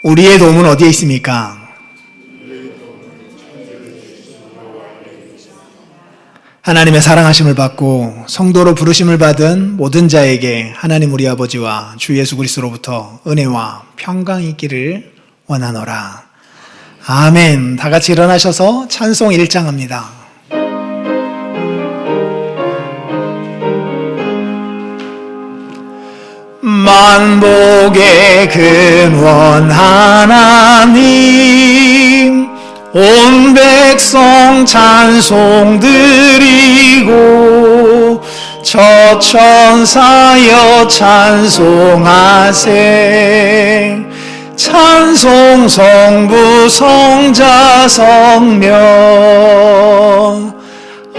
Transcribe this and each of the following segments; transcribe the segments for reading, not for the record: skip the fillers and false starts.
우리의 도움은 어디에 있습니까? 하나님의 사랑하심을 받고 성도로 부르심을 받은 모든 자에게 하나님 우리 아버지와 주 예수 그리스도로부터 은혜와 평강이 있기를 원하노라. 아멘. 다 같이 일어나셔서 찬송 1장합니다. 만복의 근원 하나님, 온 백성 찬송 드리고 저 천사여 찬송하세. 찬송 성부 성자 성령.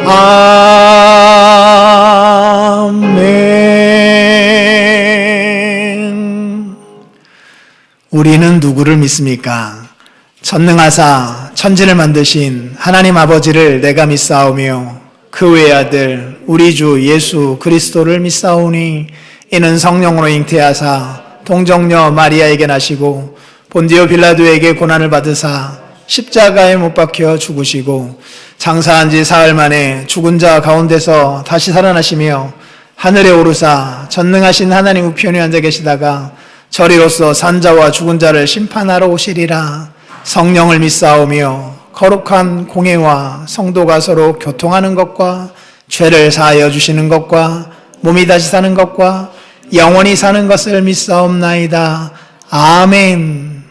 아멘. 우리는 누구를 믿습니까? 전능하사 천지를 만드신 하나님 아버지를 내가 믿사오며 그 외의 아들 우리 주 예수 그리스도를 믿사오니 이는 성령으로 잉태하사 동정녀 마리아에게 나시고 본디오 빌라도에게 고난을 받으사 십자가에 못 박혀 죽으시고 장사한 지 사흘 만에 죽은 자 가운데서 다시 살아나시며 하늘에 오르사 전능하신 하나님 우편에 앉아 계시다가 저리로서 산자와 죽은 자를 심판하러 오시리라. 성령을 믿사오며 거룩한 공회와 성도가 서로 교통하는 것과 죄를 사하여 주시는 것과 몸이 다시 사는 것과 영원히 사는 것을 믿사옵나이다. 아멘.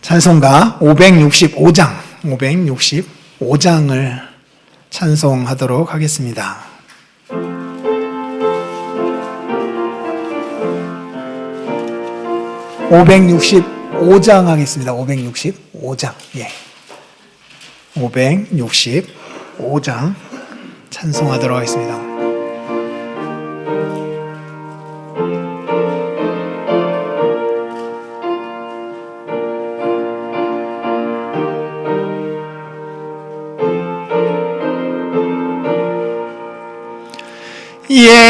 찬송가 565장을 찬송하도록 하겠습니다. 565장 하겠습니다. 565장. 예. 565장 찬송하도록 하겠습니다.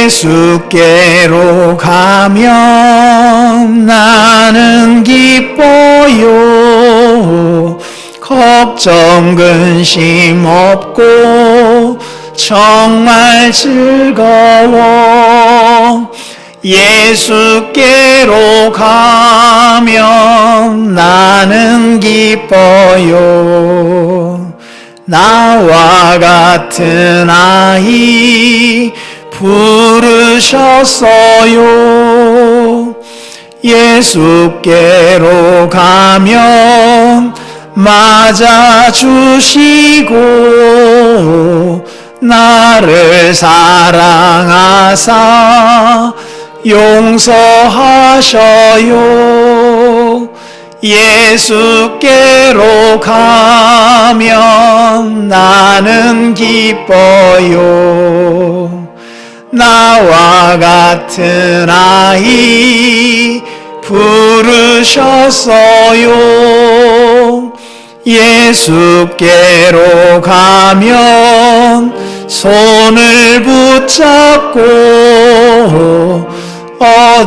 예수께로 가면 나는 기뻐요. 걱정 근심 없고 정말 즐거워. 예수께로 가면 나는 기뻐요. 나와 같은 아이 부르셨어요. 예수께로 가면 맞아주시고 나를 사랑하사 용서하셔요. 예수께로 가면 나는 기뻐요. 나와 같은 아이 부르셨어요. 예수께로 가면 손을 붙잡고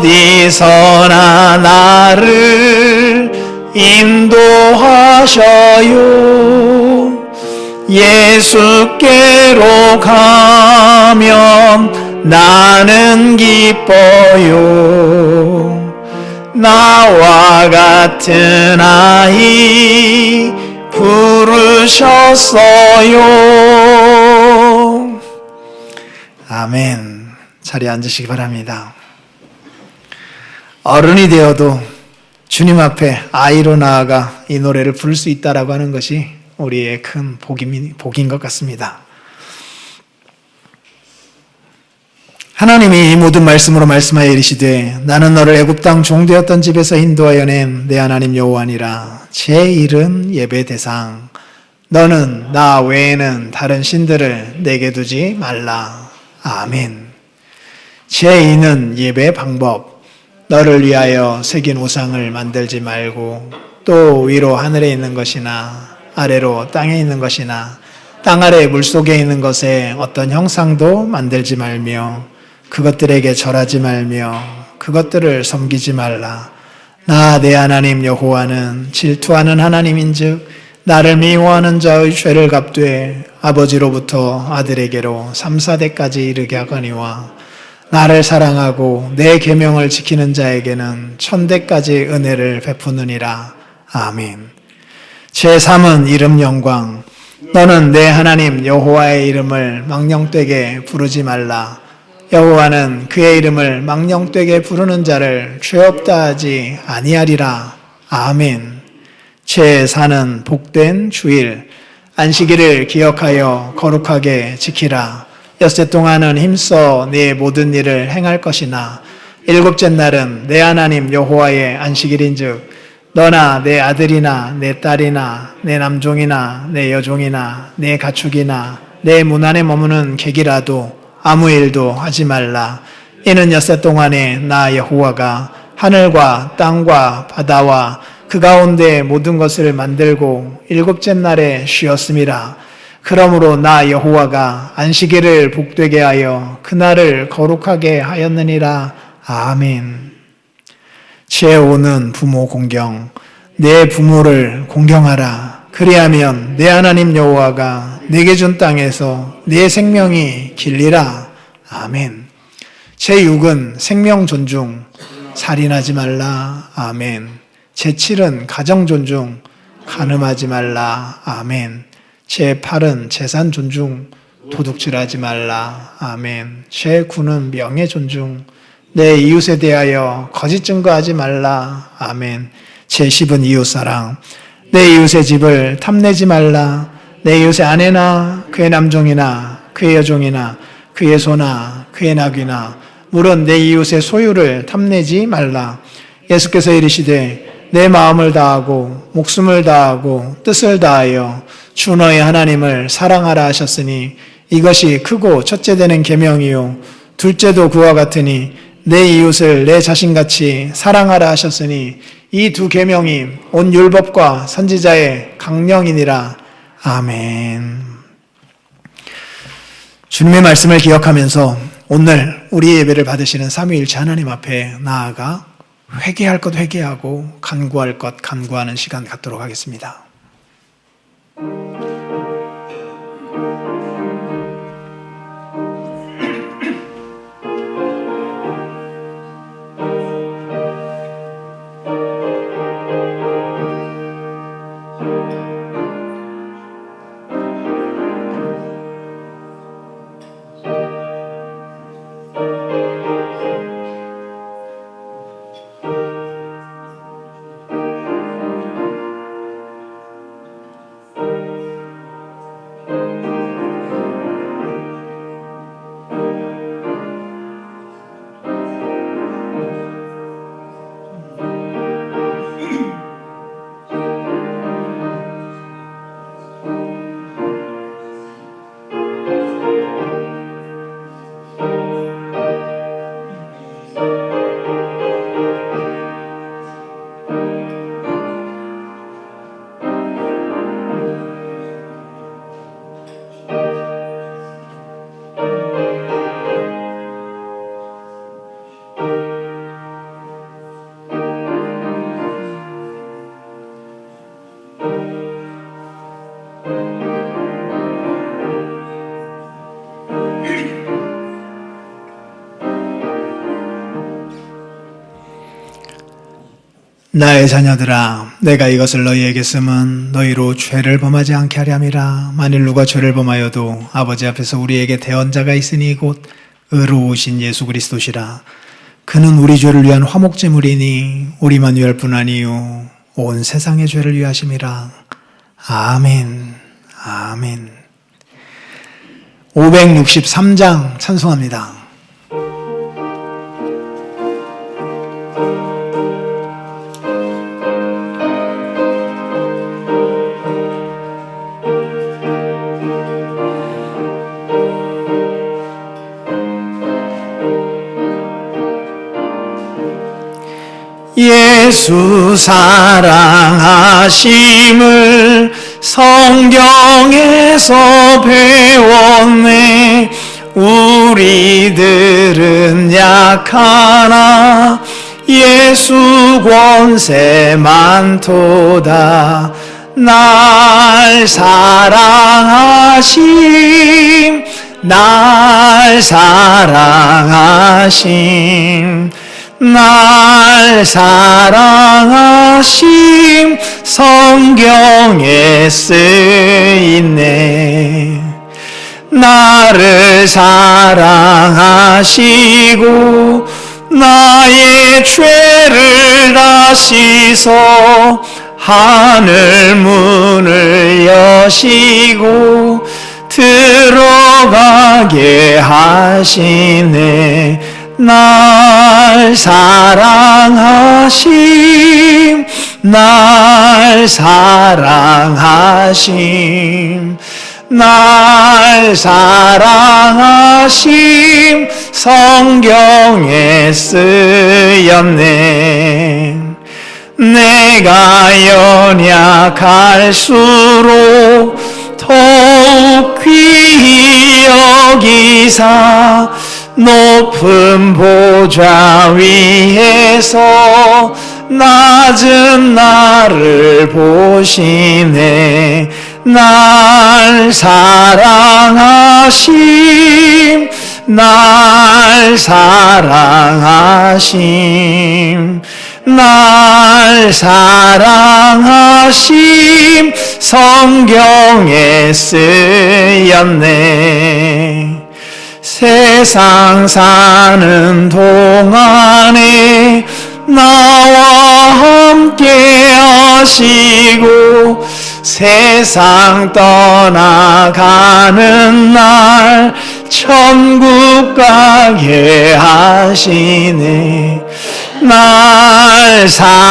어디서나 나를 인도하셔요. 예수께로 가면 나는 기뻐요. 나와 같은 아이 부르셨어요. 아멘. 자리에 앉으시기 바랍니다. 어른이 되어도 주님 앞에 아이로 나아가 이 노래를 부를 수 있다라고 하는 것이 우리의 큰 복인 것 같습니다. 하나님이 이 모든 말씀으로 말씀하여 이르시되 나는 너를 애굽 땅 종되었던 집에서 인도하여 낸 내 하나님 여호와니라. 제 이름 예배 대상 너는 나 외에는 다른 신들을 내게 두지 말라. 아멘. 제 이는 예배 방법 너를 위하여 새긴 우상을 만들지 말고 또 위로 하늘에 있는 것이나 아래로 땅에 있는 것이나 땅 아래 물속에 있는 것에 어떤 형상도 만들지 말며 그것들에게 절하지 말며 그것들을 섬기지 말라. 나 내 하나님 여호와는 질투하는 하나님인즉 나를 미워하는 자의 죄를 갚되 아버지로부터 아들에게로 3, 4대까지 이르게 하거니와 나를 사랑하고 내 계명을 지키는 자에게는 1000대까지 은혜를 베푸느니라. 아멘. 제3은 이름 영광. 너는 내 하나님 여호와의 이름을 망령되게 부르지 말라. 여호와는 그의 이름을 망령되게 부르는 자를 죄 없다 하지 아니하리라. 아멘. 제4는 복된 주일. 안식일을 기억하여 거룩하게 지키라. 엿새 동안은 힘써 네 모든 일을 행할 것이나 일곱째 날은 내 하나님 여호와의 안식일인즉 너나 내 아들이나 내 딸이나 내 남종이나 내 여종이나 내 가축이나 내 문 안에 머무는 객이라도 아무 일도 하지 말라. 이는 엿새 동안에 나 여호와가 하늘과 땅과 바다와 그 가운데 모든 것을 만들고 일곱째 날에 쉬었음이라. 그러므로 나 여호와가 안식일을 복되게 하여 그날을 거룩하게 하였느니라. 아멘. 제5는 부모 공경. 내 부모를 공경하라. 그리하면 내 하나님 여호와가 내게 준 땅에서 내 생명이 길리라. 아멘. 제6은 생명 존중. 살인하지 말라. 아멘. 제7은 가정 존중. 간음하지 말라. 아멘. 제8은 재산 존중. 도둑질하지 말라. 아멘. 제9는 명예 존중. 내 이웃에 대하여 거짓 증거하지 말라. 아멘. 제10은 이웃사랑. 내 이웃의 집을 탐내지 말라. 내 이웃의 아내나 그의 남종이나 그의 여종이나 그의 소나 그의 나귀나 물은 내 이웃의 소유를 탐내지 말라. 예수께서 이르시되 내 마음을 다하고 목숨을 다하고 뜻을 다하여 주 너의 하나님을 사랑하라 하셨으니 이것이 크고 첫째 되는 계명이요 둘째도 그와 같으니 내 이웃을 내 자신같이 사랑하라 하셨으니 이 두 계명이 온 율법과 선지자의 강령이니라. 아멘. 주님의 말씀을 기억하면서 오늘 우리의 예배를 받으시는 삼위일체 하나님 앞에 나아가 회개할 것 회개하고 간구할 것 간구하는 시간 갖도록 하겠습니다. 나의 자녀들아, 내가 이것을 너희에게 쓰면 너희로 죄를 범하지 않게 하려 함이라. 만일 누가 죄를 범하여도 아버지 앞에서 우리에게 대언자가 있으니 곧 의로우신 예수 그리스도시라. 그는 우리 죄를 위한 화목제물이니 우리만 위할 뿐 아니요 온 세상의 죄를 위하심이라. 아멘. 아멘. 563장 찬송합니다. 예수 사랑하심을 성경에서 배웠네. 우리들은 약하나 예수 권세 많도다. 날 사랑하심, 날 사랑하심, 날 사랑하심, 성경에 쓰이네. 나를 사랑하시고 나의 죄를 다시서 하늘 문을 여시고 들어가게 하시네. 날 사랑하심, 날 사랑하심, 날 사랑하심, 성경에 쓰였네. 내가 연약할수록 더욱 귀히 여기사 높은 보좌 위에서 낮은 나를 보시네. 날 사랑하심, 날 사랑하심, 날 사랑하심, 성경에 쓰였네. 세상 사는 동안에 나와 함께 하시고 세상 떠나가는 날 천국 가게 하시네. 날 사랑하심,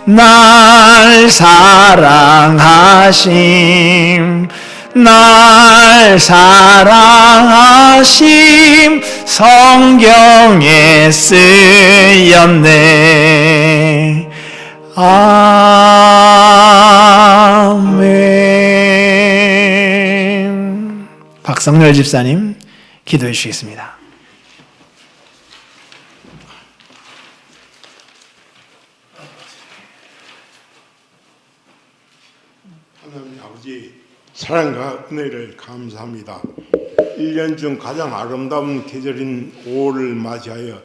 날 사랑하심, 날 사랑하심, 성경에 쓰였네. 아멘. 박성렬 집사님 기도해 주시겠습니다. 하나님 아버지, 사랑과 은혜를 감사합니다. 1년 중 가장 아름다운 계절인 5월을 맞이하여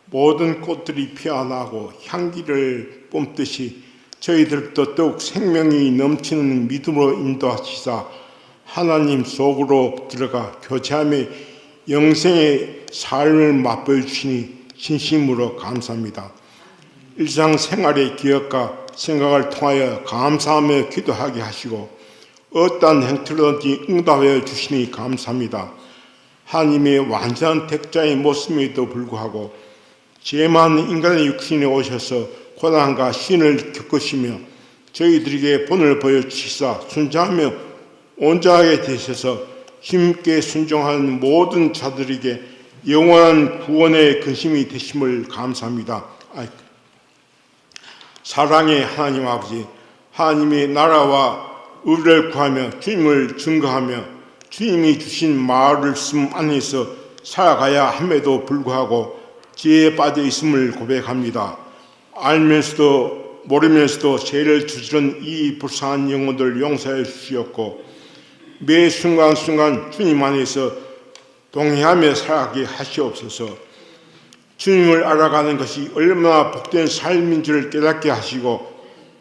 모든 꽃들이 피어나고 향기를 뿜듯이 저희들도 더욱 생명이 넘치는 믿음으로 인도하시사 하나님 속으로 들어가 교제하며 영생의 삶을 맛보여 주시니 진심으로 감사합니다. 일상생활의 기억과 생각을 통하여 감사하며 기도하게 하시고 어떠한 행태로든지 응답하여 주시니 감사합니다. 하나님의 완전한 택자의 모습에도 불구하고 죄 많은 인간의 육신에 오셔서 고난과 신을 겪으시며 저희들에게 본을 보여주시사 순종하며 온전하게 되셔서 힘있게 순종하는 모든 자들에게 영원한 구원의 근심이 되심을 감사합니다. 사랑의 하나님 아버지, 하나님의 나라와 의를 구하며 주님을 증거하며 주님이 주신 말씀 안에서 살아가야 함에도 불구하고 죄에 빠져 있음을 고백합니다. 알면서도 모르면서도 죄를 저지른 이 불쌍한 영혼들 용서해 주시옵고 매 순간순간 주님 안에서 동행하며 살아가게 하시옵소서. 주님을 알아가는 것이 얼마나 복된 삶인 줄을 깨닫게 하시고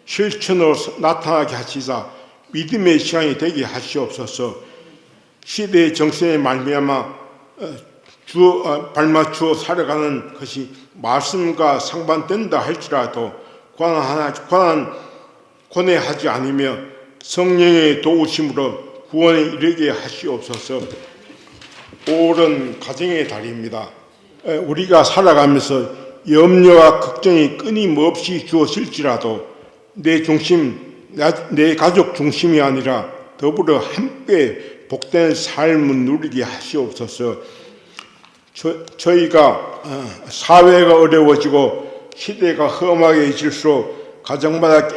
실천으로 나타나게 하시사 믿음의 시간이 되게 하시옵소서. 시대의 정신에 말미암아 발맞추어 살아가는 것이 말씀과 상반된다 할지라도 고뇌하지 않으며 성령의 도우심으로 구원에 이르게 하시옵소서. 5월은 가정의 달입니다. 우리가 살아가면서 염려와 걱정이 끊임없이 주어질지라도 내 가족 중심이 아니라 더불어 함께 복된 삶을 누리게 하시옵소서. 저희가 사회가 어려워지고 시대가 험하게질수록 가정마다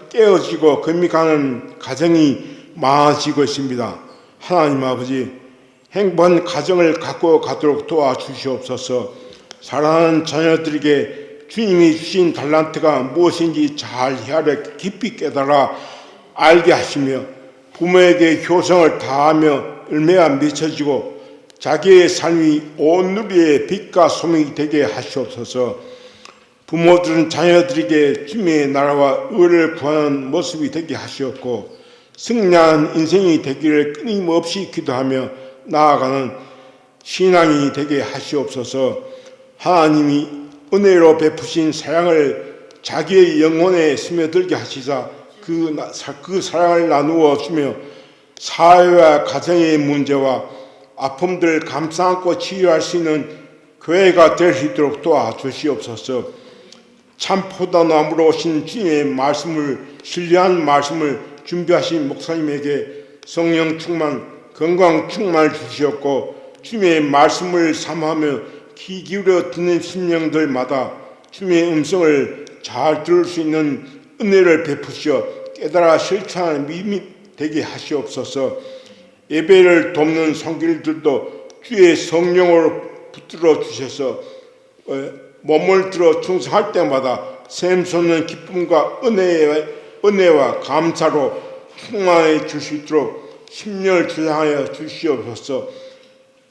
깨어지고 금이가는 가정이 많아지고 있습니다. 하나님 아버지, 행복한 가정을 갖고 가도록 도와주시옵소서. 사랑하는 자녀들에게 주님이 주신 달란트가 무엇인지 잘 헤아려 깊이 깨달아 알게 하시며 부모에게 효성을 다하며 얼마나 미쳐지고 자기의 삶이 온 누리의 빛과 소명이 되게 하시옵소서. 부모들은 자녀들에게 주님의 나라와 의를 구하는 모습이 되게 하시옵고 승리한 인생이 되기를 끊임없이 기도하며 나아가는 신앙이 되게 하시옵소서. 하나님이 은혜로 베푸신 사랑을 자기의 영혼에 스며들게 하시자 그 사랑을 나누어 주며 사회와 가정의 문제와 아픔들 감싸 안고 치유할 수 있는 교회가 될 수 있도록 도와주시옵소서. 참 포도나무로 오신 주님의 말씀을 신뢰한 말씀을 준비하신 목사님에게 성령 충만 건강 충만을 주시옵고 주님의 말씀을 삼하며 귀 기울여 듣는 심령들마다 주님의 음성을 잘 들을 수 있는 은혜를 베푸시어 깨달아 실천하는 믿음이 되게 하시옵소서. 예배를 돕는 성길들도 주의 성령으로 붙들어 주셔서 몸을 들어 충성할 때마다 샘솟는 기쁨과 은혜와 감사로 충만해 줄 수 있도록 심령을 주장하여 주시옵소서.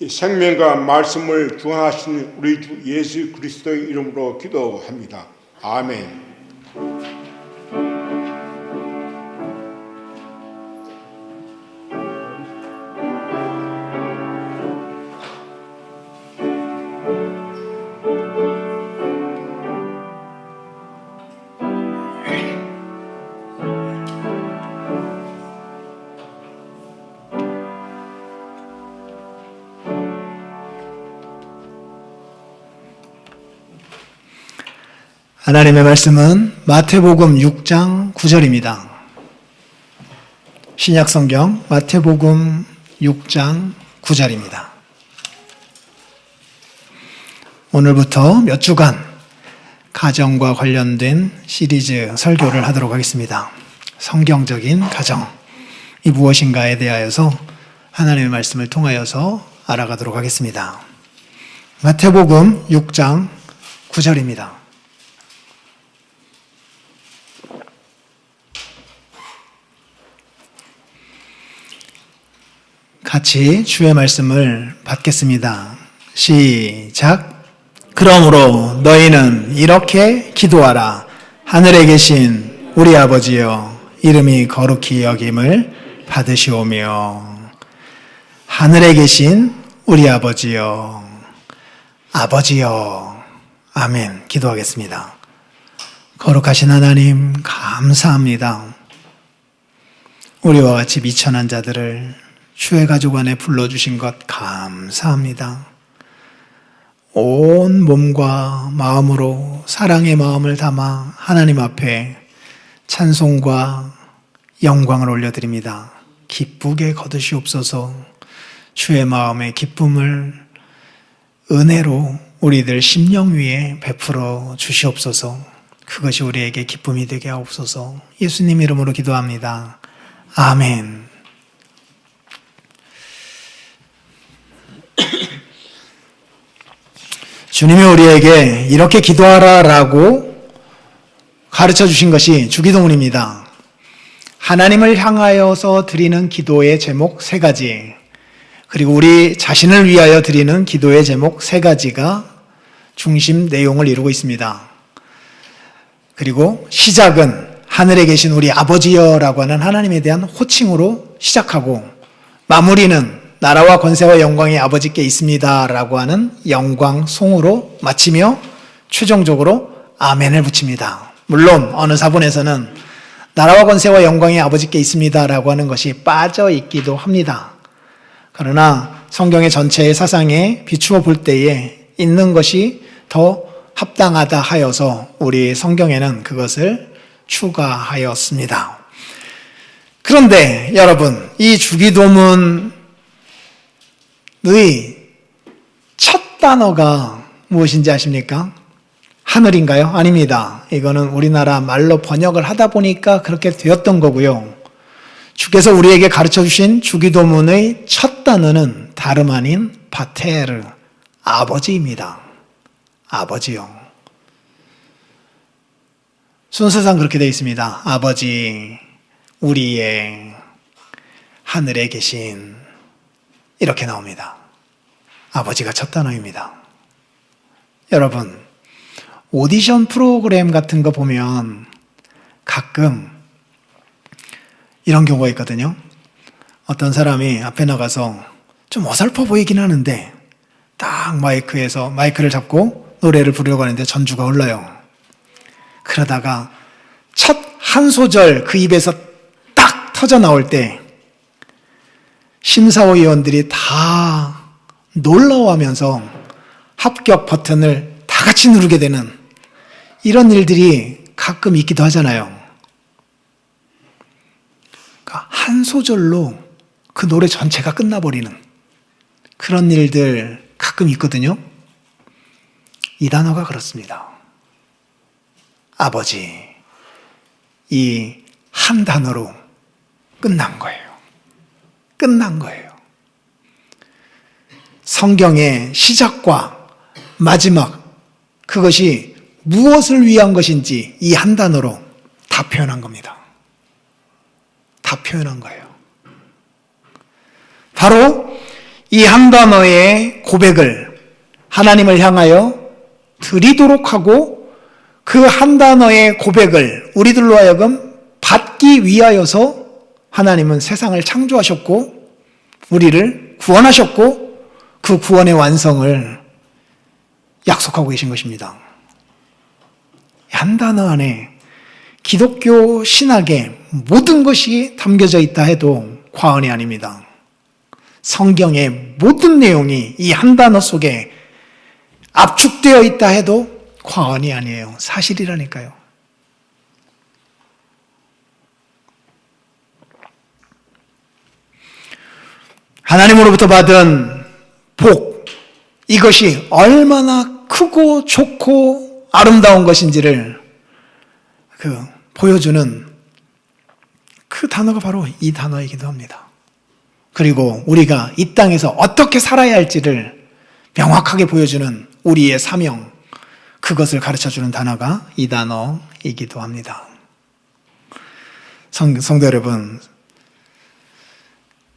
생명과 말씀을 주관하시는 우리 주 예수 그리스도의 이름으로 기도합니다. 아멘. 하나님의 말씀은 마태복음 6장 9절입니다. 신약성경 마태복음 6장 9절입니다. 오늘부터 몇 주간 가정과 관련된 시리즈 설교를 하도록 하겠습니다. 성경적인 가정이 무엇인가에 대하여서 하나님의 말씀을 통하여서 알아가도록 하겠습니다. 마태복음 6장 9절입니다. 같이 주의 말씀을 받겠습니다. 시작. 그러므로 너희는 이렇게 기도하라. 하늘에 계신 우리 아버지여, 이름이 거룩히 여김을 받으시오며. 하늘에 계신 우리 아버지여, 아버지여. 아멘. 기도하겠습니다. 거룩하신 하나님, 감사합니다. 우리와 같이 미천한 자들을 주의 가족 안에 불러주신 것 감사합니다. 온 몸과 마음으로 사랑의 마음을 담아 하나님 앞에 찬송과 영광을 올려드립니다. 기쁘게 거두시옵소서. 주의 마음의 기쁨을 은혜로 우리들 심령 위에 베풀어 주시옵소서. 그것이 우리에게 기쁨이 되게 하옵소서. 예수님 이름으로 기도합니다. 아멘. 주님이 우리에게 이렇게 기도하라라고 가르쳐 주신 것이 주기도문입니다. 하나님을 향하여서 드리는 기도의 제목 3가지, 그리고 우리 자신을 위하여 드리는 기도의 제목 3가지가 중심 내용을 이루고 있습니다. 그리고 시작은 하늘에 계신 우리 아버지여라고 하는 하나님에 대한 호칭으로 시작하고, 마무리는 나라와 권세와 영광이 아버지께 있습니다라고 하는 영광송으로 마치며 최종적으로 아멘을 붙입니다. 물론 어느 사본에서는 나라와 권세와 영광이 아버지께 있습니다라고 하는 것이 빠져 있기도 합니다. 그러나 성경의 전체의 사상에 비추어 볼 때에 있는 것이 더 합당하다 하여서 우리 성경에는 그것을 추가하였습니다. 그런데 여러분, 이 주기도문의 첫 단어가 무엇인지 아십니까? 하늘인가요? 아닙니다. 이거는 우리나라 말로 번역을 하다 보니까 그렇게 되었던 거고요. 주께서 우리에게 가르쳐 주신 주기도문의 첫 단어는 다름 아닌 파테르, 아버지입니다. 아버지요. 순서상 그렇게 되어 있습니다. 아버지, 우리의 하늘에 계신, 이렇게 나옵니다. 아버지가 첫 단어입니다. 여러분, 오디션 프로그램 같은 거 보면 가끔 이런 경우가 있거든요. 어떤 사람이 앞에 나가서 좀 어설퍼 보이긴 하는데 딱 마이크를 잡고 노래를 부르려고 하는데 전주가 흘러요. 그러다가 첫 한 소절 그 입에서 딱 터져 나올 때 심사위원들이 다 놀라워하면서 합격 버튼을 다 같이 누르게 되는 이런 일들이 가끔 있기도 하잖아요. 그러니까 한 소절로 그 노래 전체가 끝나버리는 그런 일들 가끔 있거든요. 이 단어가 그렇습니다. 아버지, 이 한 단어로 끝난 거예요. 끝난 거예요. 성경의 시작과 마지막, 그것이 무엇을 위한 것인지 이 한 단어로 다 표현한 겁니다. 다 표현한 거예요. 바로 이 한 단어의 고백을 하나님을 향하여 드리도록 하고 그 한 단어의 고백을 우리들로 하여금 받기 위하여서 하나님은 세상을 창조하셨고 우리를 구원하셨고 그 구원의 완성을 약속하고 계신 것입니다. 한 단어 안에 기독교 신학의 모든 것이 담겨져 있다 해도 과언이 아닙니다. 성경의 모든 내용이 이 한 단어 속에 압축되어 있다 해도 과언이 아니에요. 사실이라니까요. 하나님으로부터 받은 복, 이것이 얼마나 크고 좋고 아름다운 것인지를 보여주는 그 단어가 바로 이 단어이기도 합니다. 그리고 우리가 이 땅에서 어떻게 살아야 할지를 명확하게 보여주는 우리의 사명, 그것을 가르쳐주는 단어가 이 단어이기도 합니다. 성도 여러분,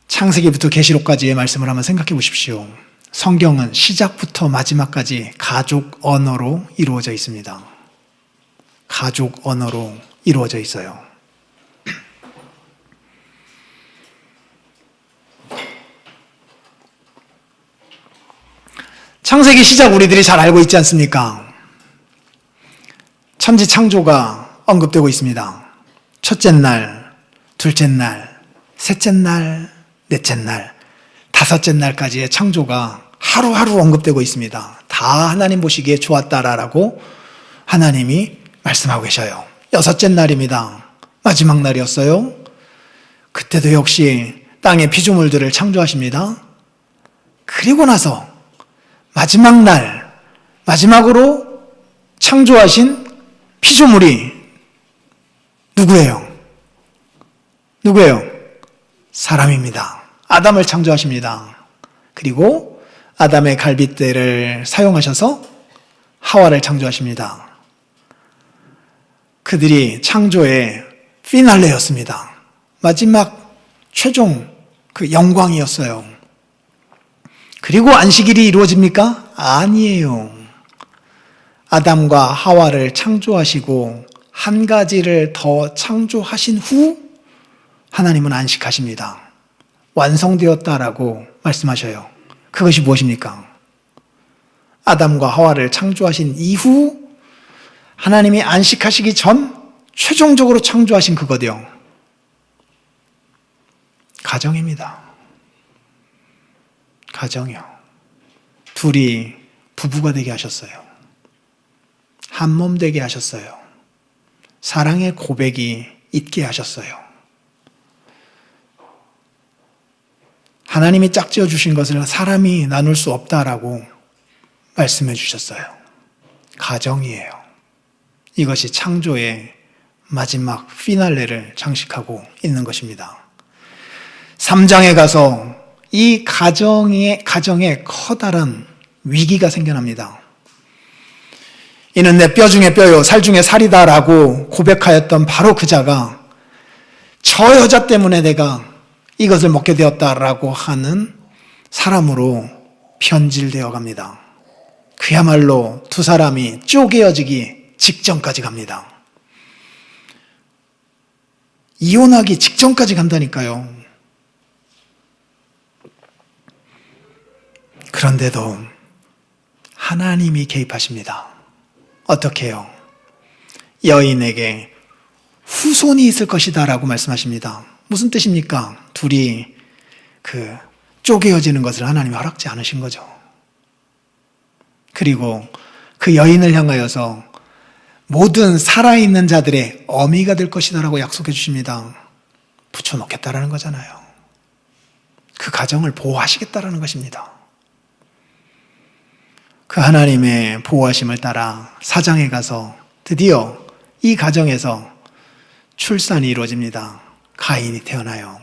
창세기부터 계시록까지의 말씀을 한번 생각해 보십시오. 성경은 시작부터 마지막까지 가족 언어로 이루어져 있습니다. 가족 언어로 이루어져 있어요. 창세기 시작 우리들이 잘 알고 있지 않습니까? 천지 창조가 언급되고 있습니다. 첫째 날, 둘째 날, 셋째 날, 넷째 날, 다섯째 날까지의 창조가 하루하루 언급되고 있습니다. 다 하나님 보시기에 좋았다라고 하나님이 말씀하고 계셔요. 여섯째 날입니다. 마지막 날이었어요. 그때도 역시 땅의 피조물들을 창조하십니다. 그리고 나서 마지막 날, 마지막으로 창조하신 피조물이 누구예요? 누구예요? 사람입니다. 아담을 창조하십니다. 그리고 아담의 갈빗대를 사용하셔서 하와를 창조하십니다. 그들이 창조의 피날레였습니다. 마지막 최종 그 영광이었어요. 그리고 안식일이 이루어집니까? 아니에요. 아담과 하와를 창조하시고 한 가지를 더 창조하신 후 하나님은 안식하십니다. 완성되었다라고 말씀하셔요. 그것이 무엇입니까? 아담과 하와를 창조하신 이후 하나님이 안식하시기 전 최종적으로 창조하신 그것이요. 가정입니다. 가정이요. 둘이 부부가 되게 하셨어요. 한 몸 되게 하셨어요. 사랑의 고백이 있게 하셨어요. 하나님이 짝지어 주신 것을 사람이 나눌 수 없다라고 말씀해 주셨어요. 가정이에요. 이것이 창조의 마지막 피날레를 장식하고 있는 것입니다. 3장에 가서 이 가정에 커다란 위기가 생겨납니다. 이는 내 뼈 중에 뼈요 살 중에 살이다라고 고백하였던 바로 그 자가 저 여자 때문에 내가 이것을 먹게 되었다라고 하는 사람으로 변질되어 갑니다. 그야말로 두 사람이 쪼개어지기 직전까지 갑니다. 이혼하기 직전까지 간다니까요. 그런데도 하나님이 개입하십니다. 어떻게 해요? 여인에게 후손이 있을 것이다 라고 말씀하십니다. 무슨 뜻입니까? 둘이 쪼개어지는 것을 하나님이 허락지 않으신 거죠. 그리고 그 여인을 향하여서 모든 살아있는 자들의 어미가 될 것이다 라고 약속해 주십니다. 붙여놓겠다라는 거잖아요. 그 가정을 보호하시겠다라는 것입니다. 그 하나님의 보호하심을 따라 사장에 가서 드디어 이 가정에서 출산이 이루어집니다. 가인이 태어나요.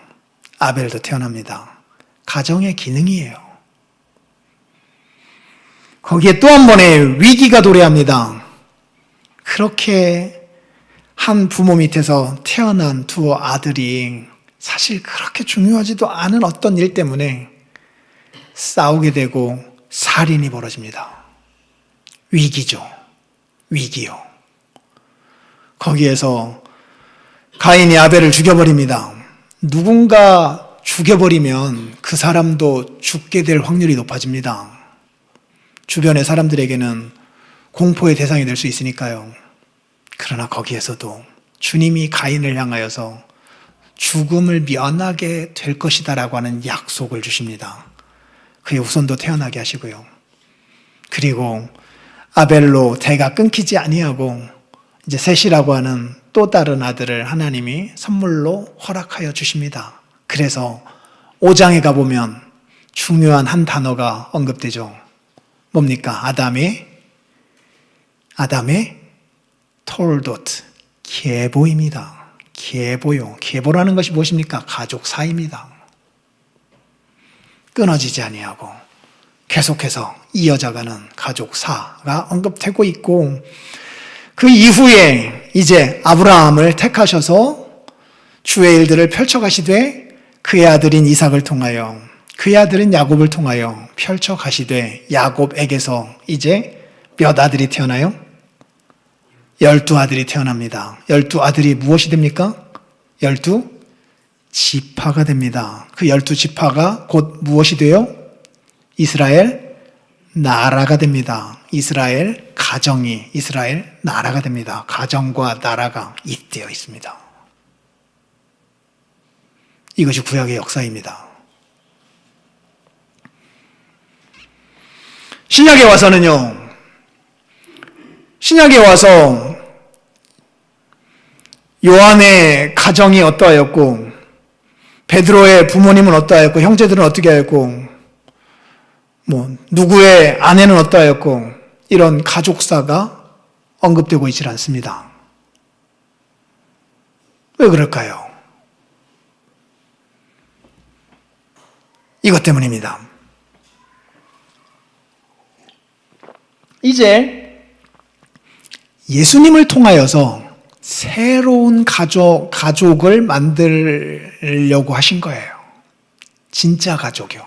아벨도 태어납니다. 가정의 기능이에요. 거기에 또 한 번의 위기가 도래합니다. 그렇게 한 부모 밑에서 태어난 두 아들이 사실 그렇게 중요하지도 않은 어떤 일 때문에 싸우게 되고 살인이 벌어집니다. 위기죠. 위기요. 거기에서 가인이 아벨을 죽여버립니다. 누군가 죽여버리면 그 사람도 죽게 될 확률이 높아집니다. 주변의 사람들에게는 공포의 대상이 될 수 있으니까요. 그러나 거기에서도 주님이 가인을 향하여서 죽음을 면하게 될 것이다라고 하는 약속을 주십니다. 그의 후손도 태어나게 하시고요. 그리고 아벨로 대가 끊기지 아니하고 이제 셋이라고 하는 또 다른 아들을 하나님이 선물로 허락하여 주십니다. 그래서 5장에 가보면 중요한 한 단어가 언급되죠. 뭡니까? 아담의 톨도트, 계보입니다. 계보요. 계보라는 것이 무엇입니까? 가족 사입니다. 끊어지지 아니하고 계속해서 이어져가는 가족사가 언급되고 있고, 그 이후에 이제 아브라함을 택하셔서 주의 일들을 펼쳐가시되 그의 아들인 이삭을 통하여, 그의 아들인 야곱을 통하여 펼쳐가시되 야곱에게서 이제 몇 아들이 태어나요? 12아들이 태어납니다. 12아들이 무엇이 됩니까? 12지파가 됩니다. 그 12지파가 곧 무엇이 돼요? 이스라엘 나라가 됩니다. 이스라엘 가정이 이스라엘 나라가 됩니다. 가정과 나라가 잇대어 있습니다. 이것이 구약의 역사입니다. 신약에 와서는요, 신약에 와서 요한의 가정이 어떠하였고, 베드로의 부모님은 어떠하였고, 형제들은 어떻게 하였고, 누구의 아내는 어떠하였고, 이런 가족사가 언급되고 있질 않습니다. 왜 그럴까요? 이것 때문입니다. 이제 예수님을 통하여서 새로운 가족을 만들려고 하신 거예요. 진짜 가족이요.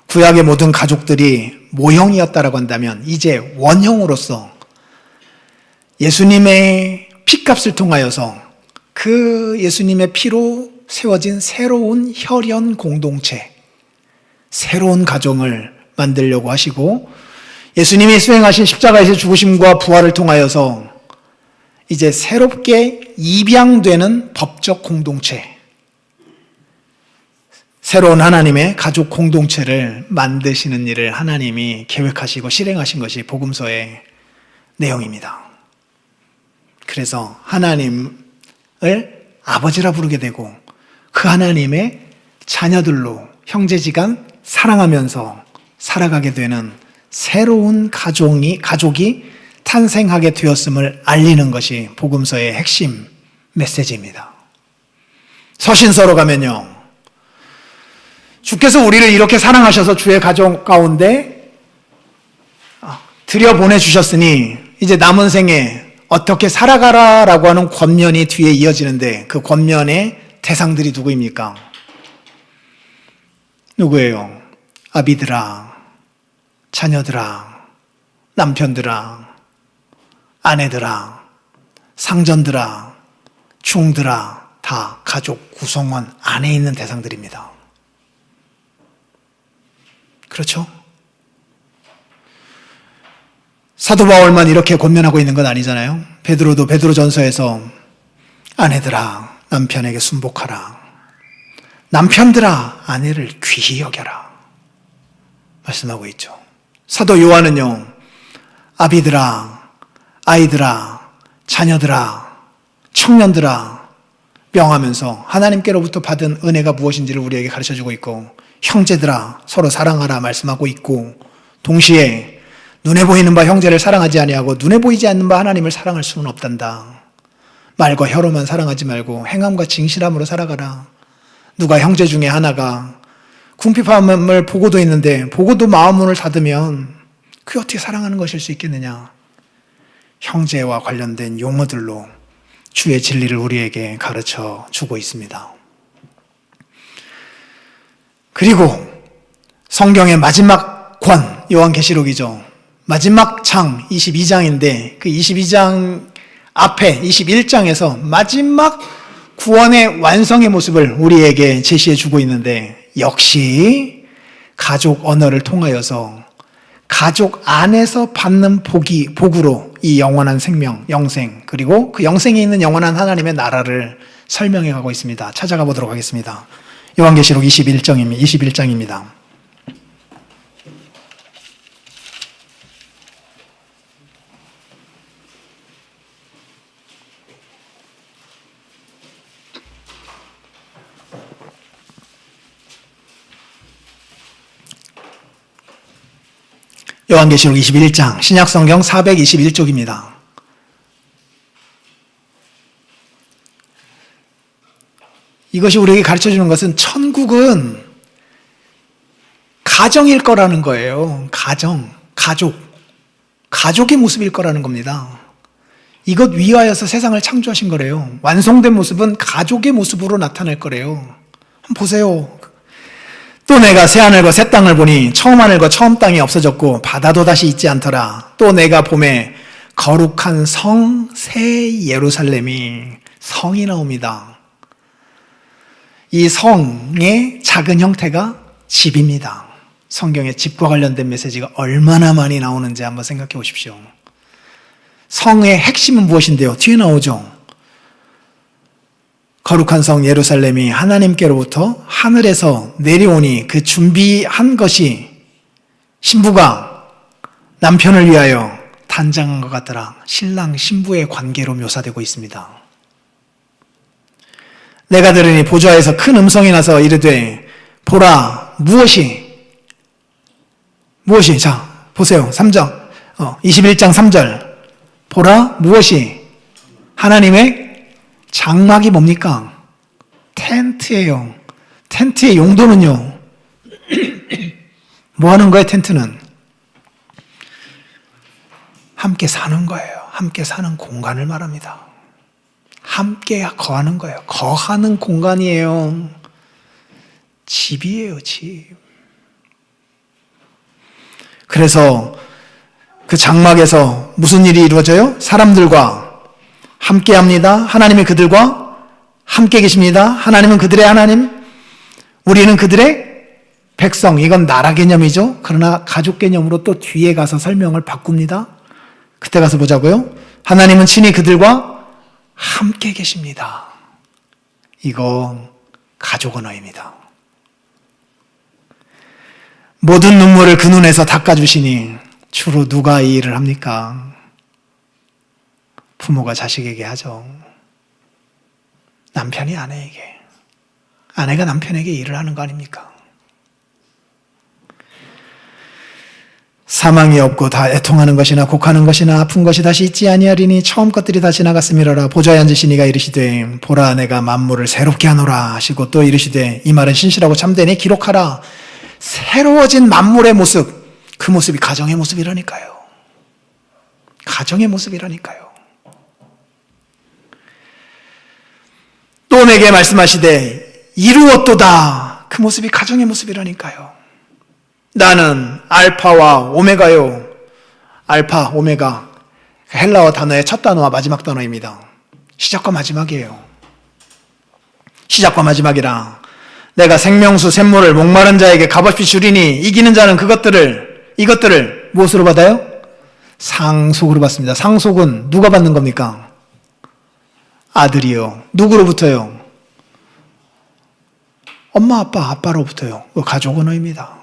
구약의 모든 가족들이 모형이었다라고 한다면 이제 원형으로서 예수님의 피값을 통하여서 그 예수님의 피로 세워진 새로운 혈연 공동체, 새로운 가정을 만들려고 하시고, 예수님이 수행하신 십자가에서 죽으심과 부활을 통하여서 이제 새롭게 입양되는 법적 공동체, 새로운 하나님의 가족 공동체를 만드시는 일을 하나님이 계획하시고 실행하신 것이 복음서의 내용입니다. 그래서 하나님을 아버지라 부르게 되고 그 하나님의 자녀들로 형제지간 사랑하면서 살아가게 되는 새로운 가족이 탄생하게 되었음을 알리는 것이 복음서의 핵심 메시지입니다. 서신서로 가면요, 주께서 우리를 이렇게 사랑하셔서 주의 가족 가운데 들여보내주셨으니 이제 남은 생에 어떻게 살아가라라고 하는 권면이 뒤에 이어지는데 그 권면의 대상들이 누구입니까? 누구예요? 아비들아, 자녀들아, 남편들아, 아내들아, 상전들아, 중들아, 다 가족 구성원 안에 있는 대상들입니다. 그렇죠? 사도 바울만 이렇게 권면하고 있는 건 아니잖아요. 베드로도 베드로전서에서 아내들아 남편에게 순복하라. 남편들아 아내를 귀히 여겨라. 말씀하고 있죠. 사도 요한은요. 아비들아, 아이들아, 자녀들아, 청년들아 명하면서 하나님께로부터 받은 은혜가 무엇인지를 우리에게 가르쳐주고 있고 형제들아 서로 사랑하라 말씀하고 있고 동시에 눈에 보이는 바 형제를 사랑하지 아니하고 눈에 보이지 않는 바 하나님을 사랑할 수는 없단다. 말과 혀로만 사랑하지 말고 행함과 진실함으로 살아가라. 누가 형제 중에 하나가 궁핍함을 보고도 있는데 보고도 마음문을 닫으면 그게 어떻게 사랑하는 것일 수 있겠느냐. 형제와 관련된 용어들로 주의 진리를 우리에게 가르쳐 주고 있습니다. 그리고 성경의 마지막 권, 요한계시록이죠. 마지막 장 22장인데 그 22장 앞에 21장에서 마지막 구원의 완성의 모습을 우리에게 제시해 주고 있는데 역시 가족 언어를 통하여서 가족 안에서 받는 복으로 이 영원한 생명, 영생 그리고 그 영생에 있는 영원한 하나님의 나라를 설명해 가고 있습니다. 찾아가 보도록 하겠습니다. 요한계시록 21장입니다. 요한계시록 21장, 신약성경 421쪽입니다. 이것이 우리에게 가르쳐주는 것은 천국은 가정일 거라는 거예요. 가족의 모습일 거라는 겁니다. 이것 위하여서 세상을 창조하신 거래요. 완성된 모습은 가족의 모습으로 나타날 거래요. 한번 보세요. 또 내가 새하늘과 새 땅을 보니 처음 하늘과 처음 땅이 없어졌고 바다도 다시 있지 않더라. 또 내가 봄에 거룩한 성 새 예루살렘이 성이 나옵니다. 이 성의 작은 형태가 집입니다. 성경에 집과 관련된 메시지가 얼마나 많이 나오는지 한번 생각해 보십시오. 성의 핵심은 무엇인데요? 뒤에 나오죠. 거룩한 성 예루살렘이 하나님께로부터 하늘에서 내려오니 그 준비한 것이 신부가 남편을 위하여 단장한 것 같더라. 신랑 신부의 관계로 묘사되고 있습니다. 내가 들으니 보좌에서 큰 음성이 나서 이르되 보라 무엇이 자 보세요. 3장 21장 3절 보라 무엇이 하나님의 장막이 뭡니까? 텐트예요. 텐트의 용도는요. 뭐 하는 거예요, 텐트는? 함께 사는 거예요. 함께 사는 공간을 말합니다. 함께 거하는 거예요. 거하는 공간이에요. 집이에요, 집. 그래서 그 장막에서 무슨 일이 이루어져요? 사람들과 함께 합니다. 하나님이 그들과 함께 계십니다. 하나님은 그들의 하나님, 우리는 그들의 백성. 이건 나라 개념이죠. 그러나 가족 개념으로 또 뒤에 가서 설명을 바꿉니다. 그때 가서 보자고요. 하나님은 친히 그들과 함께 계십니다. 이거 가족 언어입니다. 모든 눈물을 그 눈에서 닦아주시니 주로 누가 이 일을 합니까? 부모가 자식에게 하죠. 남편이 아내에게, 아내가 남편에게 일을 하는 거 아닙니까? 사망이 없고 다 애통하는 것이나 곡하는 것이나 아픈 것이 다시 있지 아니하리니 처음 것들이 다 지나갔음이로라. 보좌에 앉으신 이가 이르시되 보라 내가 만물을 새롭게 하노라 하시고 또 이르시되 이 말은 신실하고 참되니 기록하라. 새로워진 만물의 모습, 그 모습이 가정의 모습이라니까요. 가정의 모습이라니까요. 또 내게 말씀하시되 이루었도다. 그 모습이 가정의 모습이라니까요. 나는 알파와 오메가요. 알파, 오메가. 헬라어 단어의 첫 단어와 마지막 단어입니다. 시작과 마지막이에요. 시작과 마지막이라. 내가 생명수 샘물을 목마른 자에게 값없이 주리니 이기는 자는 이것들을 무엇으로 받아요? 상속으로 받습니다. 상속은 누가 받는 겁니까? 아들이요. 누구로부터요? 엄마, 아빠로부터요. 가족 언어입니다.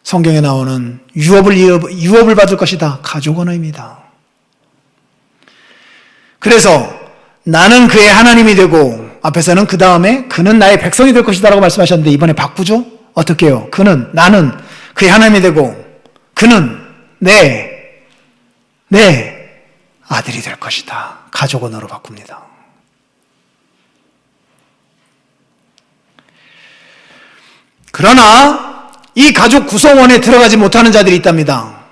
성경에 나오는 유업을 받을 것이다. 가족 언어입니다. 그래서 나는 그의 하나님이 되고 앞에서는 그 다음에 그는 나의 백성이 될 것이다 라고 말씀하셨는데 이번에 바꾸죠? 어떻게 해요? 나는 그의 하나님이 되고 그는 내 아들이 될 것이다. 가족 언어로 바꿉니다. 그러나 이 가족 구성원에 들어가지 못하는 자들이 있답니다.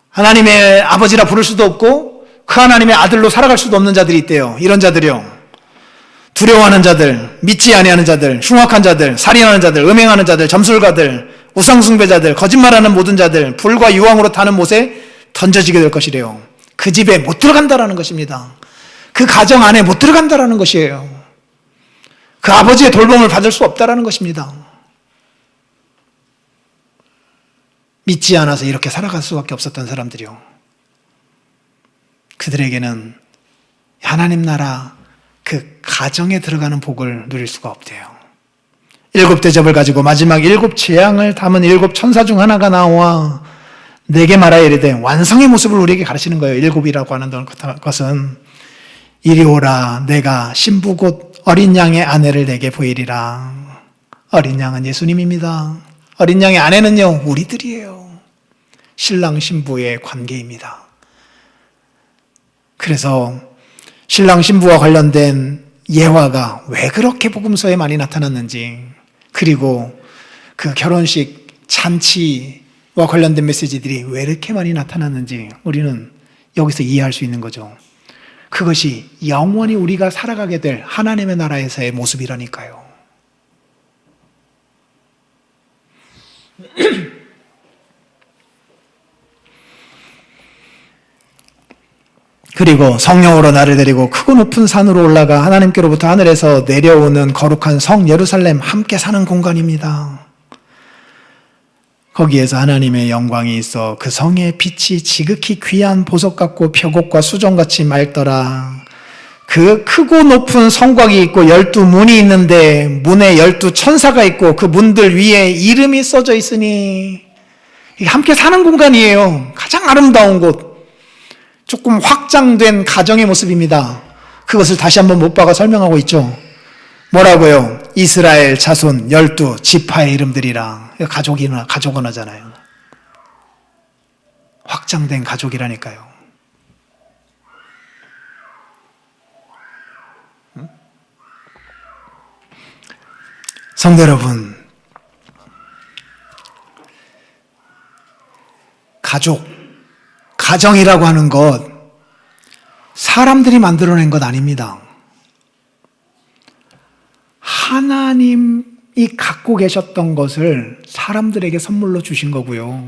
하나님의 아버지라 부를 수도 없고 그 하나님의 아들로 살아갈 수도 없는 자들이 있대요. 이런 자들이요. 두려워하는 자들, 믿지 아니하는 자들, 흉악한 자들, 살인하는 자들, 음행하는 자들, 점술가들, 우상숭배자들, 거짓말하는 모든 자들, 불과 유황으로 타는 못에 던져지게 될 것이래요. 그 집에 못 들어간다라는 것입니다. 그 가정 안에 못 들어간다라는 것이에요. 그 아버지의 돌봄을 받을 수 없다라는 것입니다. 믿지 않아서 이렇게 살아갈 수밖에 없었던 사람들이요. 그들에게는 하나님 나라 그 가정에 들어가는 복을 누릴 수가 없대요. 7 대접을 가지고 마지막 7 재앙을 담은 7 천사 중 하나가 나와 내게 말하여 이르되 완성의 모습을 우리에게 가르치는 거예요. 7이라고 하는 것은 이리 오라 내가 신부 곧 어린 양의 아내를 내게 보이리라. 어린 양은 예수님입니다. 어린 양의 아내는요 우리들이에요. 신랑 신부의 관계입니다. 그래서 신랑 신부와 관련된 예화가 왜 그렇게 복음서에 많이 나타났는지, 그리고 그 결혼식 잔치와 관련된 메시지들이 왜 이렇게 많이 나타났는지 우리는 여기서 이해할 수 있는 거죠. 그것이 영원히 우리가 살아가게 될 하나님의 나라에서의 모습이라니까요. 그리고 성령으로 나를 데리고 크고 높은 산으로 올라가 하나님께로부터 하늘에서 내려오는 거룩한 성 예루살렘 함께 사는 공간입니다. 거기에서 하나님의 영광이 있어 그 성의 빛이 지극히 귀한 보석 같고 표곡과 수정같이 맑더라. 그 크고 높은 성곽이 있고 12문이 있는데 문에 12 천사가 있고 그 문들 위에 이름이 써져 있으니 이게 함께 사는 공간이에요. 가장 아름다운 곳. 조금 확장된 가정의 모습입니다. 그것을 다시 한번 못박아 설명하고 있죠. 뭐라고요? 이스라엘 자손 12 지파의 이름들이랑 가족 언어잖아요. 확장된 가족이라니까요. 성도 여러분, 가정이라고 하는 것, 사람들이 만들어낸 것 아닙니다. 하나님이 갖고 계셨던 것을 사람들에게 선물로 주신 거고요.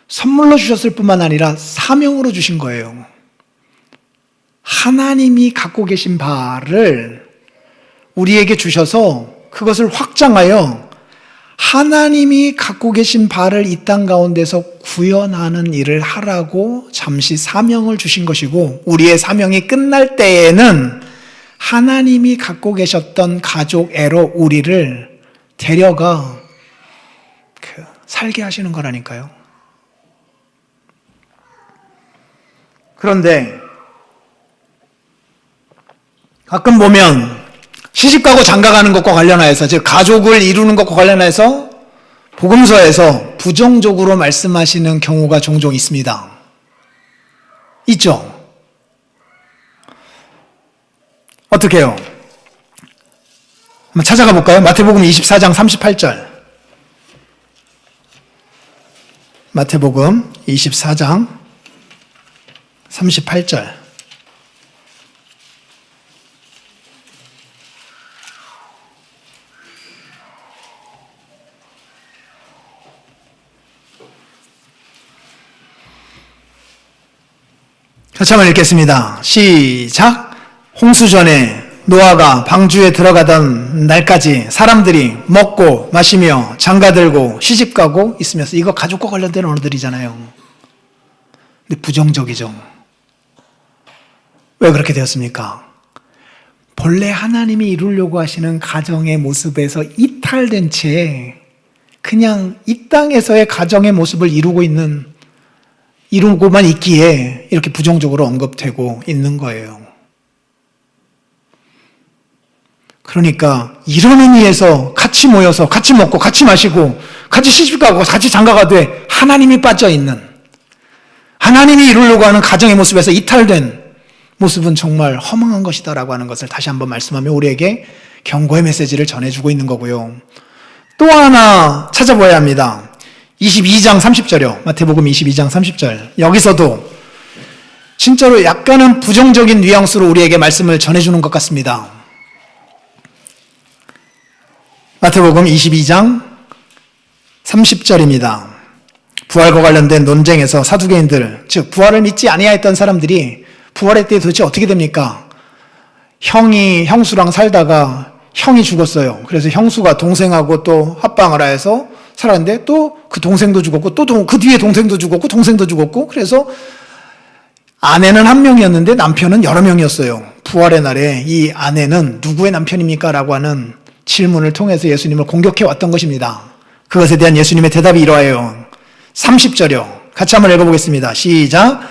선물로 주셨을 뿐만 아니라 사명으로 주신 거예요. 하나님이 갖고 계신 바를 우리에게 주셔서 그것을 확장하여 하나님이 갖고 계신 바를 이 땅 가운데서 구현하는 일을 하라고 잠시 사명을 주신 것이고, 우리의 사명이 끝날 때에는 하나님이 갖고 계셨던 가족애로 우리를 데려가 살게 하시는 거라니까요. 그런데 가끔 보면 시집가고 장가가는 것과 관련하여서, 즉 가족을 이루는 것과 관련해서 복음서에서 부정적으로 말씀하시는 경우가 종종 있습니다. 있죠? 어떻게 해요? 한번 찾아가 볼까요? 마태복음 24장 38절. 마태복음 24장 38절. 같이 한번 읽겠습니다. 시작. 홍수전에 노아가 방주에 들어가던 날까지 사람들이 먹고 마시며 장가들고 시집가고 있으면서, 이거 가족과 관련된 언어들이잖아요. 근데 부정적이죠. 왜 그렇게 되었습니까? 본래 하나님이 이루려고 하시는 가정의 모습에서 이탈된 채 그냥 이 땅에서의 가정의 모습을 이루고만 있기에 이렇게 부정적으로 언급되고 있는 거예요. 그러니까 이런 의미에서 같이 모여서 같이 먹고 같이 마시고 같이 시집가고 같이 장가가되 하나님이 빠져있는, 하나님이 이루려고 하는 가정의 모습에서 이탈된 모습은 정말 허망한 것이다라고 하는 것을 다시 한번 말씀하며 우리에게 경고의 메시지를 전해주고 있는 거고요. 또 하나 찾아봐야 합니다. 22장 30절이요. 마태복음 22장 30절. 여기서도 진짜로 약간은 부정적인 뉘앙스로 우리에게 말씀을 전해주는 것 같습니다. 마태복음 22장 30절입니다. 부활과 관련된 논쟁에서 사두개인들, 즉 부활을 믿지 아니하였던 사람들이 부활의 때 도대체 어떻게 됩니까? 형수랑 살다가 형이 죽었어요. 그래서 형수가 동생하고 또 합방을 하여서 살았는데 또 그 동생도 죽었고 또 그 뒤에 동생도 죽었고 동생도 죽었고, 그래서 아내는 한 명이었는데 남편은 여러 명이었어요. 부활의 날에 이 아내는 누구의 남편입니까? 라고 하는 질문을 통해서 예수님을 공격해 왔던 것입니다. 그것에 대한 예수님의 대답이 이러해요. 30절이요. 같이 한번 읽어보겠습니다. 시작.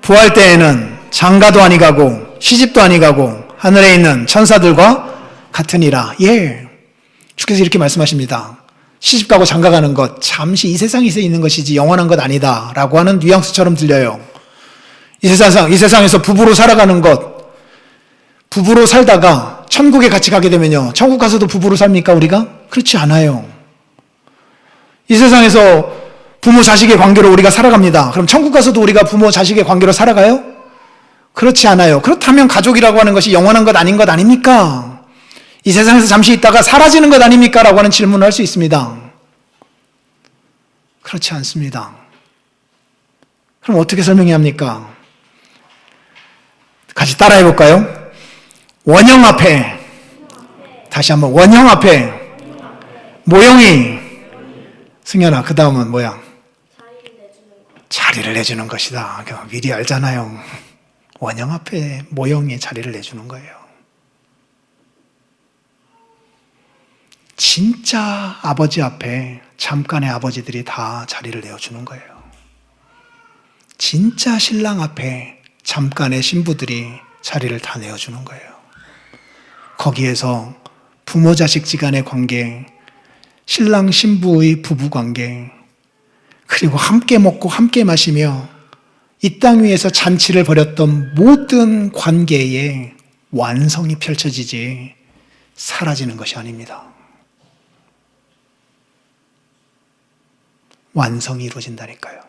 부활 때에는 장가도 아니 가고 시집도 아니 가고 하늘에 있는 천사들과 같으니라. 예, 주께서 이렇게 말씀하십니다. 시집가고 장가가는 것 잠시 이 세상에서 있는 것이지 영원한 것 아니다 라고 하는 뉘앙스처럼 들려요. 이 세상에서 부부로 살아가는 것, 부부로 살다가 천국에 같이 가게 되면요, 천국 가서도 부부로 삽니까 우리가? 그렇지 않아요. 이 세상에서 부모 자식의 관계로 우리가 살아갑니다. 그럼 천국 가서도 우리가 부모 자식의 관계로 살아가요? 그렇지 않아요. 그렇다면 가족이라고 하는 것이 영원한 것 아닌 것 아닙니까? 이 세상에서 잠시 있다가 사라지는 것 아닙니까? 라고 하는 질문을 할 수 있습니다. 그렇지 않습니다. 그럼 어떻게 설명해야 합니까? 같이 따라해 볼까요? 원형 앞에, 다시 한번 원형 앞에 모형이, 승현아 그 다음은 뭐야? 자리를 내주는 것이다. 미리 알잖아요. 원형 앞에 모형이 자리를 내주는 거예요. 진짜 아버지 앞에 잠깐의 아버지들이 다 자리를 내어주는 거예요. 진짜 신랑 앞에 잠깐의 신부들이 자리를 다 내어주는 거예요. 거기에서 부모 자식지간의 관계, 신랑 신부의 부부관계, 그리고 함께 먹고 함께 마시며 이 땅 위에서 잔치를 벌였던 모든 관계의 완성이 펼쳐지지 사라지는 것이 아닙니다. 완성이 이루어진다니까요.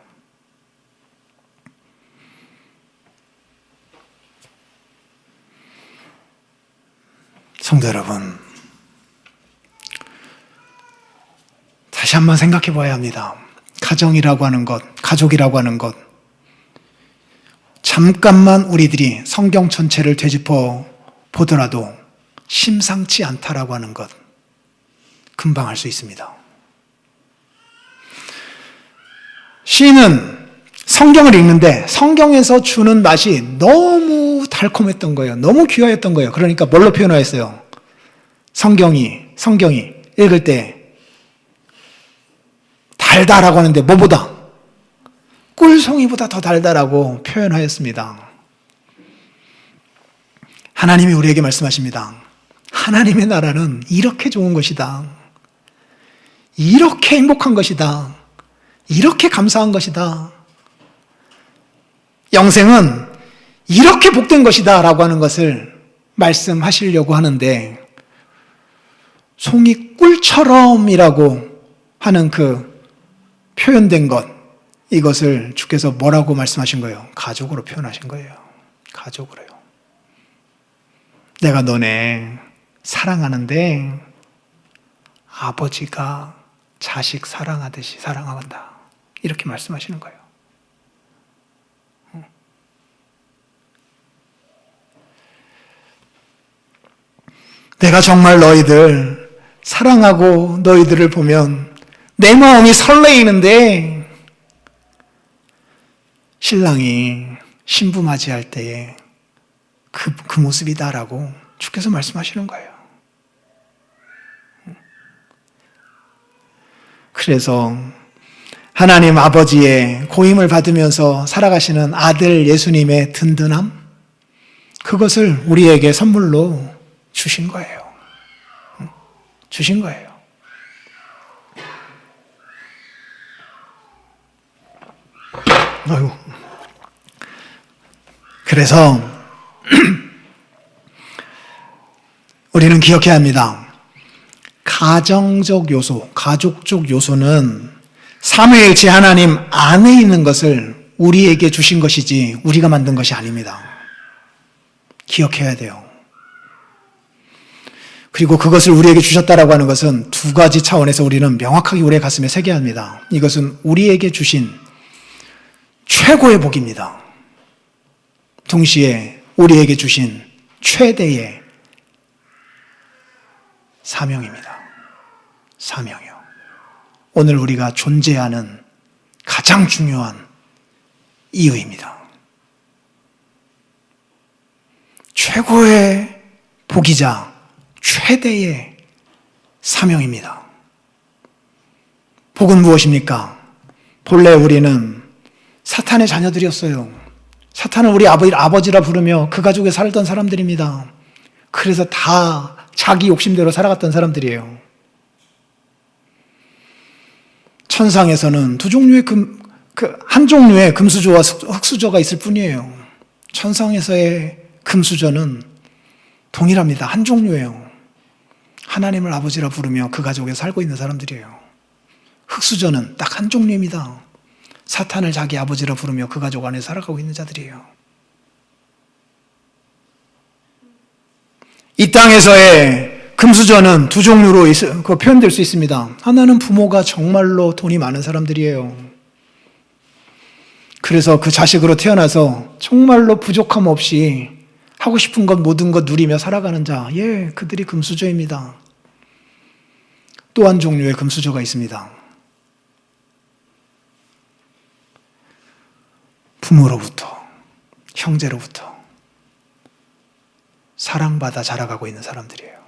성도 여러분, 다시 한번 생각해 봐야 합니다. 가정이라고 하는 것, 가족이라고 하는 것, 잠깐만 우리들이 성경 전체를 되짚어 보더라도 심상치 않다라고 하는 것 금방 알 수 있습니다. 시인은 성경을 읽는데 성경에서 주는 맛이 너무 달콤했던 거예요. 너무 귀하였던 거예요. 그러니까 뭘로 표현하였어요? 성경이 읽을 때 달다라고 하는데 뭐보다? 꿀송이보다 더 달다라고 표현하였습니다. 하나님이 우리에게 말씀하십니다. 하나님의 나라는 이렇게 좋은 것이다. 이렇게 행복한 것이다. 이렇게 감사한 것이다. 영생은 이렇게 복된 것이다 라고 하는 것을 말씀하시려고 하는데, 송이 꿀처럼이라고 하는 그 표현된 것, 이것을 주께서 뭐라고 말씀하신 거예요? 가족으로 표현하신 거예요. 가족으로요. 내가 너네 사랑하는데 아버지가 자식 사랑하듯이 사랑한다. 이렇게 말씀하시는 거예요. 내가 정말 너희들 사랑하고 너희들을 보면 내 마음이 설레이는데 신랑이 신부 맞이할 때에 그 모습이다라고 주께서 말씀하시는 거예요. 그래서 하나님 아버지의 고임을 받으면서 살아가시는 아들 예수님의 든든함, 그것을 우리에게 선물로 주신 거예요. 주신 거예요. 아이고. 그래서 우리는 기억해야 합니다. 가정적 요소, 가족적 요소는 삼위일체 하나님 안에 있는 것을 우리에게 주신 것이지 우리가 만든 것이 아닙니다. 기억해야 돼요. 그리고 그것을 우리에게 주셨다라고 하는 것은 두 가지 차원에서 우리는 명확하게 우리의 가슴에 새겨야 합니다. 이것은 우리에게 주신 최고의 복입니다. 동시에 우리에게 주신 최대의 사명입니다. 사명이요. 오늘 우리가 존재하는 가장 중요한 이유입니다. 최고의 복이자 최대의 사명입니다. 복은 무엇입니까? 본래 우리는 사탄의 자녀들이었어요. 사탄을 우리 아버지라 부르며 그 가족에 살던 사람들입니다. 그래서 다 자기 욕심대로 살아갔던 사람들이에요. 천상에서는 두 종류의 한 종류의 금수저와 흙수저가 있을 뿐이에요. 천상에서의 금수저는 동일합니다. 한 종류예요. 하나님을 아버지라 부르며 그 가족에 살고 있는 사람들이에요. 흙수저는 딱 한 종류입니다. 사탄을 자기 아버지라 부르며 그 가족 안에 살아가고 있는 자들이에요. 이 땅에서의 금수저는 두 종류로 표현될 수 있습니다. 하나는 부모가 정말로 돈이 많은 사람들이에요. 그래서 그 자식으로 태어나서 정말로 부족함 없이 하고 싶은 것 모든 것 누리며 살아가는 자, 그들이 금수저입니다. 또 한 종류의 금수저가 있습니다. 부모로부터, 형제로부터 사랑받아 자라가고 있는 사람들이에요.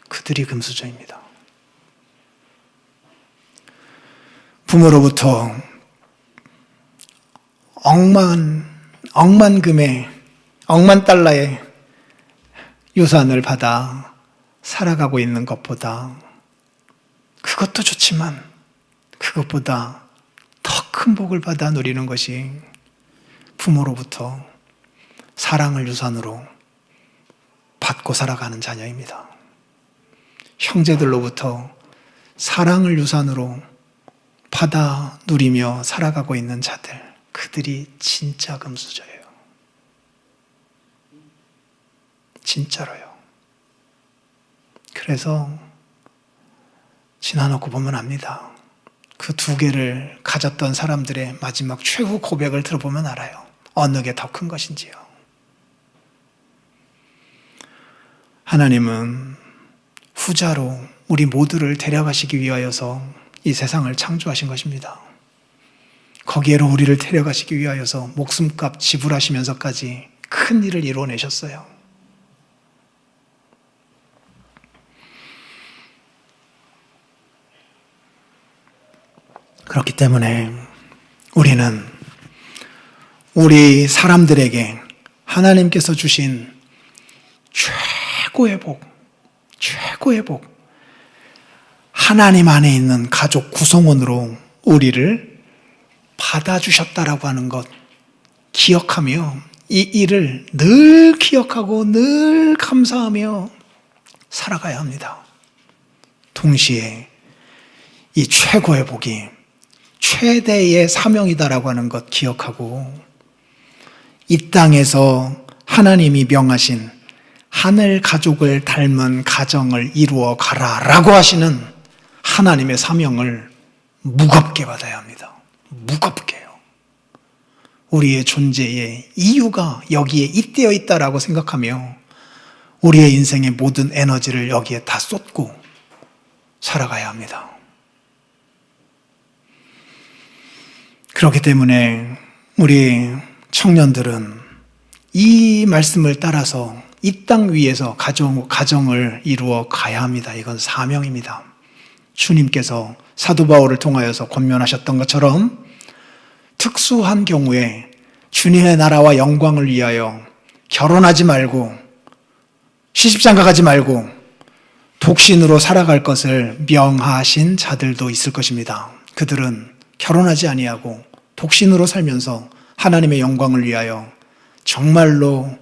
그들이 금수저입니다. 부모로부터 억만 금의, 억만 달러의 유산을 받아 살아가고 있는 것보다, 그것도 좋지만 그것보다 더 큰 복을 받아 누리는 것이 부모로부터 사랑을 유산으로 받고 살아가는 자녀입니다. 형제들로부터 사랑을 유산으로 받아 누리며 살아가고 있는 자들, 그들이 진짜 금수저예요. 진짜로요. 그래서 지나놓고 보면 압니다. 그 두 개를 가졌던 사람들의 마지막 최후 고백을 들어보면 알아요. 어느 게 더 큰 것인지요. 하나님은 후자로 우리 모두를 데려가시기 위하여서 이 세상을 창조하신 것입니다. 거기에로 우리를 데려가시기 위하여서 목숨값 지불하시면서까지 큰 일을 이루어내셨어요. 그렇기 때문에 우리는 우리 사람들에게 하나님께서 주신 최고의 복, 하나님 안에 있는 가족 구성원으로 우리를 받아주셨다라고 하는 것 기억하며 이 일을 늘 기억하고 늘 감사하며 살아가야 합니다. 동시에 이 최고의 복이 최대의 사명이다라고 하는 것 기억하고 이 땅에서 하나님이 명하신 하늘 가족을 닮은 가정을 이루어 가라라고 하시는 하나님의 사명을 무겁게 받아야 합니다. 무겁게요. 우리의 존재의 이유가 여기에 잇대어 있다라고 생각하며 우리의 인생의 모든 에너지를 여기에 다 쏟고 살아가야 합니다. 그렇기 때문에 우리 청년들은 이 말씀을 따라서 이 땅 위에서 가정을 이루어 가야 합니다. 이건 사명입니다. 주님께서 사도 바울을 통하여서 권면하셨던 것처럼 특수한 경우에 주님의 나라와 영광을 위하여 결혼하지 말고 시집장가 가지 말고 독신으로 살아갈 것을 명하신 자들도 있을 것입니다. 그들은 결혼하지 아니하고 독신으로 살면서 하나님의 영광을 위하여 정말로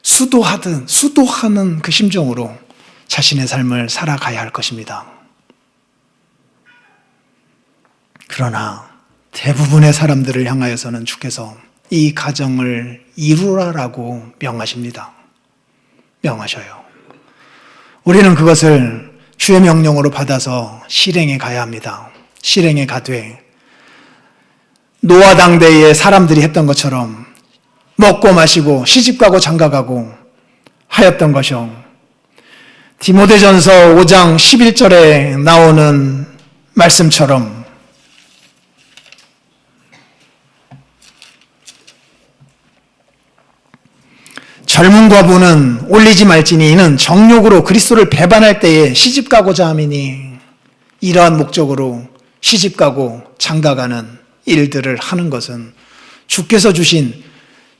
수도하는 그 심정으로 자신의 삶을 살아가야 할 것입니다. 그러나 대부분의 사람들을 향하여서는 주께서 이 가정을 이루라라고 명하십니다. 명하셔요. 우리는 그것을 주의 명령으로 받아서 실행에 가야 합니다. 실행에 가되 노아 당대의 사람들이 했던 것처럼 먹고 마시고 시집가고 장가가고 하였던 것이요. 디모데전서 5장 11절에 나오는 말씀처럼 젊은 과부는 올리지 말지니 이는 정욕으로 그리스도를 배반할 때에 시집가고자 함이니 이러한 목적으로 시집가고 장가가는 일들을 하는 것은 주께서 주신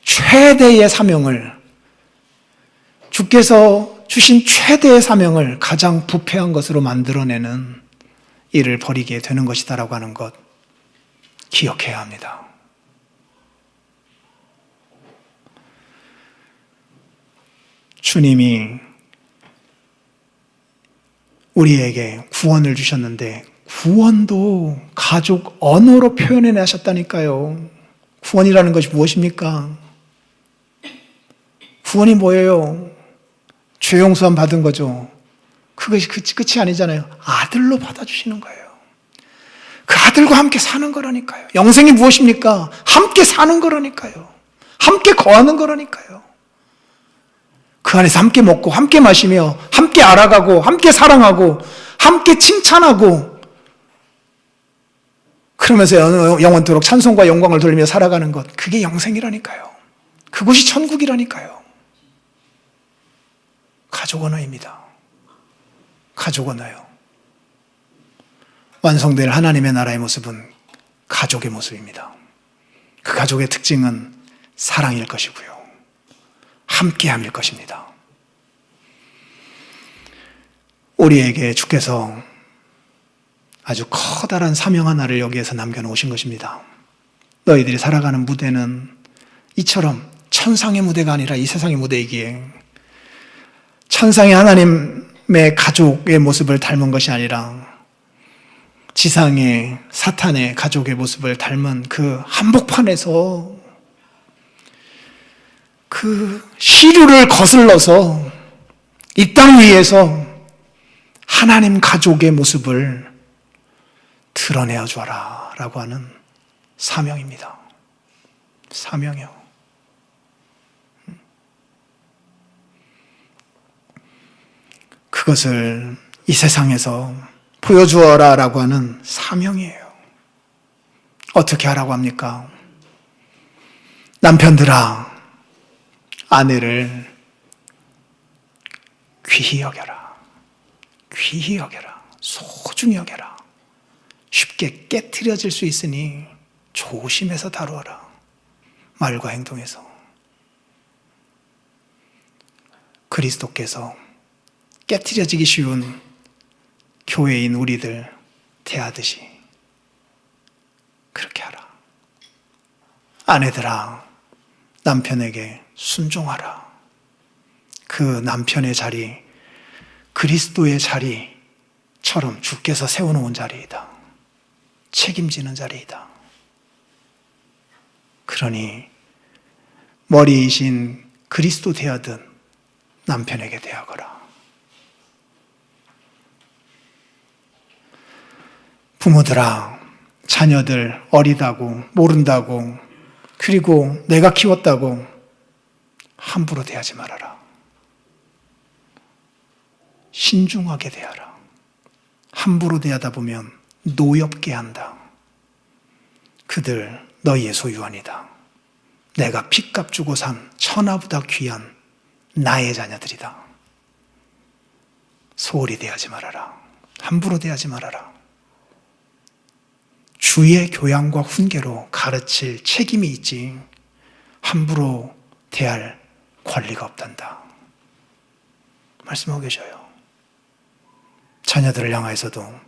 최대의 사명을 가장 부패한 것으로 만들어내는 일을 벌이게 되는 것이다라고 하는 것 기억해야 합니다. 주님이 우리에게 구원을 주셨는데 구원도 가족 언어로 표현해 내셨다니까요. 구원이라는 것이 무엇입니까? 구원이 뭐예요? 죄 용서함 받은 거죠. 그것이 끝이 아니잖아요. 아들로 받아주시는 거예요. 그 아들과 함께 사는 거라니까요. 영생이 무엇입니까? 함께 사는 거라니까요. 함께 거하는 거라니까요. 그 안에서 함께 먹고 함께 마시며 함께 알아가고 함께 사랑하고 함께 칭찬하고 그러면서 영원토록 찬송과 영광을 돌리며 살아가는 것, 그게 영생이라니까요. 그것이 천국이라니까요. 가족 언어입니다. 가족 언어요. 완성될 하나님의 나라의 모습은 가족의 모습입니다. 그 가족의 특징은 사랑일 것이고요. 함께함일 것입니다. 우리에게 주께서 아주 커다란 사명 하나를 여기에서 남겨놓으신 것입니다. 너희들이 살아가는 무대는 이처럼 천상의 무대가 아니라 이 세상의 무대이기에 천상의 하나님의 가족의 모습을 닮은 것이 아니라 지상의 사탄의 가족의 모습을 닮은 그 한복판에서 그 시류를 거슬러서 이 땅 위에서 하나님 가족의 모습을 드러내어 줘라 라고 하는 사명입니다. 사명이요. 그것을 이 세상에서 보여주어라 라고 하는 사명이에요. 어떻게 하라고 합니까? 남편들아, 아내를 귀히 여겨라. 귀히 여겨라. 소중히 여겨라. 쉽게 깨트려질 수 있으니 조심해서 다루어라. 말과 행동에서. 그리스도께서 깨트려지기 쉬운 교회인 우리들 대하듯이 그렇게 하라. 아내들아, 남편에게 순종하라. 그 남편의 자리, 그리스도의 자리처럼 주께서 세워놓은 자리이다. 책임지는 자리이다. 그러니 머리이신 그리스도 대하듯 남편에게 대하거라. 부모들아, 자녀들 어리다고 모른다고 그리고 내가 키웠다고 함부로 대하지 말아라. 신중하게 대하라. 함부로 대하다 보면 노엽게 한다. 그들 너희의 소유아니다. 내가 핏값 주고 산 천하보다 귀한 나의 자녀들이다. 소홀히 대하지 말아라. 함부로 대하지 말아라. 주의 교양과 훈계로 가르칠 책임이 있지 함부로 대할 권리가 없단다. 말씀하고 계셔요. 자녀들을 향해서도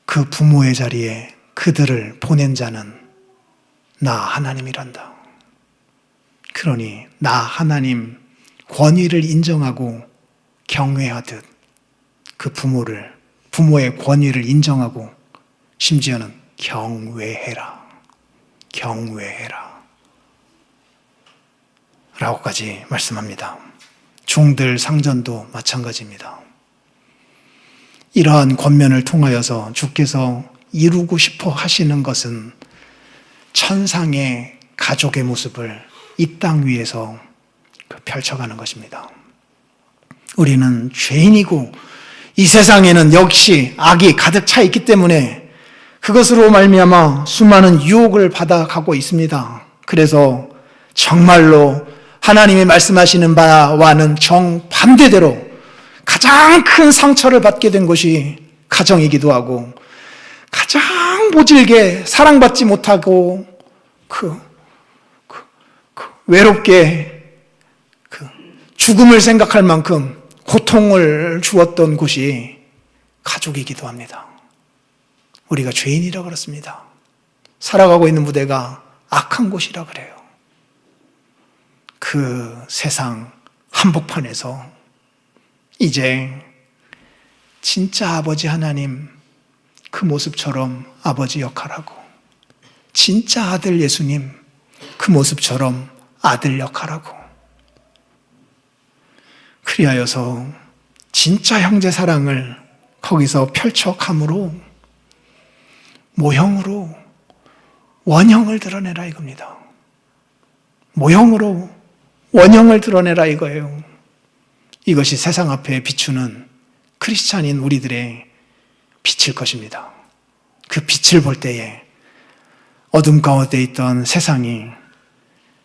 그 부모의 자리에 그들을 보낸 자는 나 하나님이란다. 그러니 나 하나님 권위를 인정하고 경외하듯 그 부모의 권위를 인정하고 심지어는 경외해라. 경외해라. 라고까지 말씀합니다. 종들 상전도 마찬가지입니다. 이러한 권면을 통하여서 주께서 이루고 싶어 하시는 것은 천상의 가족의 모습을 이 땅 위에서 펼쳐가는 것입니다. 우리는 죄인이고 이 세상에는 역시 악이 가득 차 있기 때문에 그것으로 말미암아 수많은 유혹을 받아가고 있습니다. 그래서 정말로 하나님이 말씀하시는 바와는 정반대대로 가장 큰 상처를 받게 된 것이 가정이기도 하고 가장 모질게 사랑받지 못하고 외롭게 죽음을 생각할 만큼 고통을 주었던 곳이 가족이기도 합니다. 우리가 죄인이라 그렇습니다. 살아가고 있는 무대가 악한 곳이라 그래요. 그 세상 한복판에서 이제 진짜 아버지 하나님 그 모습처럼 아버지 역할하고 진짜 아들 예수님 그 모습처럼 아들 역할하고 그리하여서 진짜 형제 사랑을 거기서 펼쳐감으로 모형으로 원형을 드러내라 이겁니다. 모형으로 원형을 드러내라 이거예요. 이것이 세상 앞에 비추는 크리스찬인 우리들의 빛일 것입니다. 그 빛을 볼 때에 어둠 가운데 있던 세상이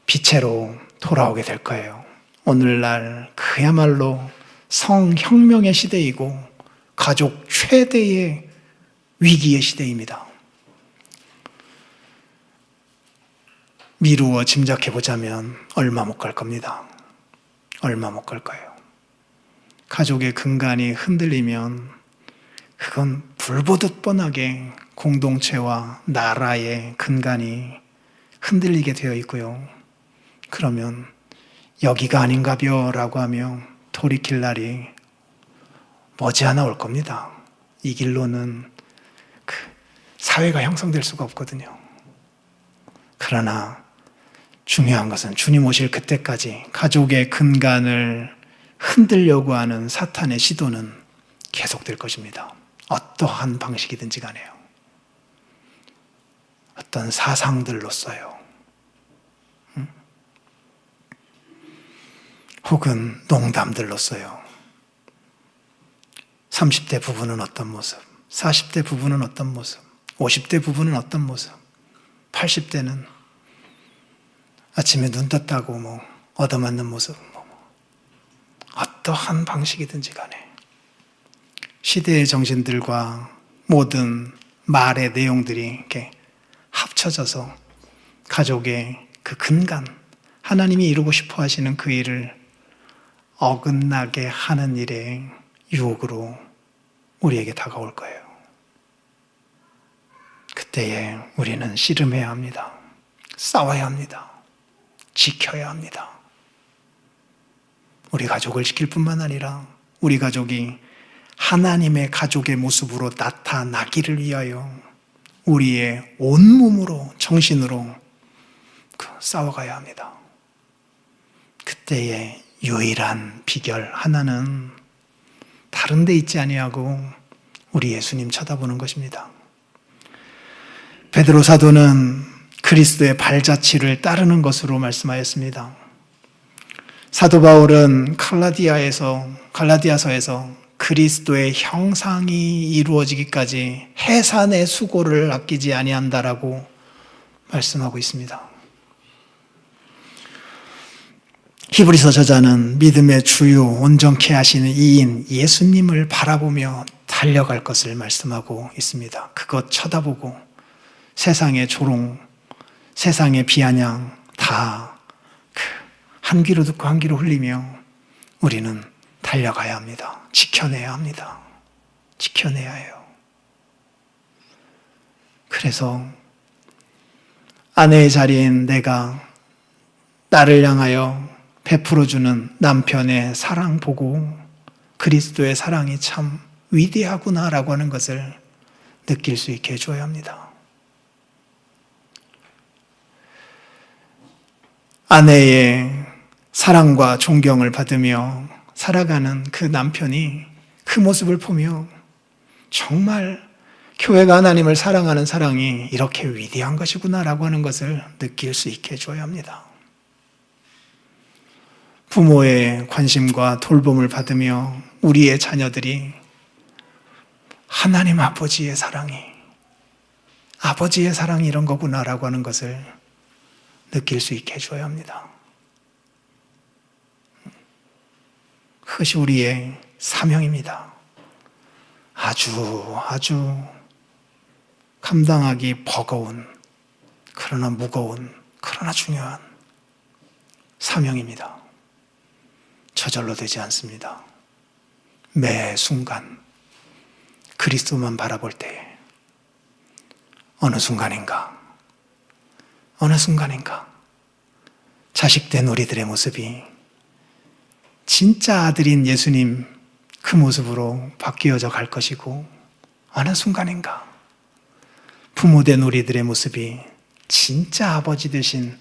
빛으로 돌아오게 될 거예요. 오늘날 그야말로 성혁명의 시대이고 가족 최대의 위기의 시대입니다. 미루어 짐작해보자면 얼마 못 갈 겁니다. 얼마 못 갈 거예요. 가족의 근간이 흔들리면 그건 불보듯 뻔하게 공동체와 나라의 근간이 흔들리게 되어 있고요. 그러면 여기가 아닌가벼 라고 하며 돌이킬 날이 머지않아 올 겁니다. 이 길로는 사회가 형성될 수가 없거든요. 그러나 중요한 것은 주님 오실 그때까지 가족의 근간을 흔들려고 하는 사탄의 시도는 계속될 것입니다. 어떠한 방식이든지 간에요. 어떤 사상들로써요. 혹은 농담들로써요. 30대 부부는 어떤 모습, 40대 부부는 어떤 모습, 50대 부부는 어떤 모습, 80대는 아침에 눈 떴다고 얻어맞는 모습, 어떠한 방식이든지 간에 시대의 정신들과 모든 말의 내용들이 이렇게 합쳐져서 가족의 그 근간, 하나님이 이루고 싶어 하시는 그 일을 어긋나게 하는 일의 유혹으로 우리에게 다가올 거예요. 그때에 우리는 씨름해야 합니다. 싸워야 합니다. 지켜야 합니다. 우리 가족을 지킬 뿐만 아니라 우리 가족이 하나님의 가족의 모습으로 나타나기를 위하여 우리의 온몸으로 정신으로 싸워가야 합니다. 그때의 유일한 비결 하나는 다른 데 있지 아니하고 우리 예수님 쳐다보는 것입니다. 베드로 사도는 그리스도의 발자취를 따르는 것으로 말씀하였습니다. 사도 바울은 갈라디아서에서 그리스도의 형상이 이루어지기까지 해산의 수고를 아끼지 아니한다라고 말씀하고 있습니다. 히브리서 저자는 믿음의 주요 온전케 하시는 이인 예수님을 바라보며 달려갈 것을 말씀하고 있습니다. 그것 쳐다보고 세상의 조롱, 세상의 비아냥 다 한 귀로 듣고 한 귀로 흘리며 우리는 달려가야 합니다. 지켜내야 합니다. 지켜내야 해요. 그래서 아내의 자리인 내가 나를 향하여 베풀어주는 남편의 사랑 보고 그리스도의 사랑이 참 위대하구나라고 하는 것을 느낄 수 있게 해줘야 합니다. 아내의 사랑과 존경을 받으며 살아가는 그 남편이 그 모습을 보며 정말 교회가 하나님을 사랑하는 사랑이 이렇게 위대한 것이구나라고 하는 것을 느낄 수 있게 해줘야 합니다. 부모의 관심과 돌봄을 받으며 우리의 자녀들이 하나님 아버지의 사랑이 이런 거구나라고 하는 것을 느낄 수 있게 해줘야 합니다. 그것이 우리의 사명입니다. 아주 감당하기 버거운, 그러나 무거운, 그러나 중요한 사명입니다. 저절로 되지 않습니다. 매 순간 그리스도만 바라볼 때에 어느 순간인가 자식된 우리들의 모습이 진짜 아들인 예수님 그 모습으로 바뀌어져 갈 것이고 어느 순간인가 부모된 우리들의 모습이 진짜 아버지 되신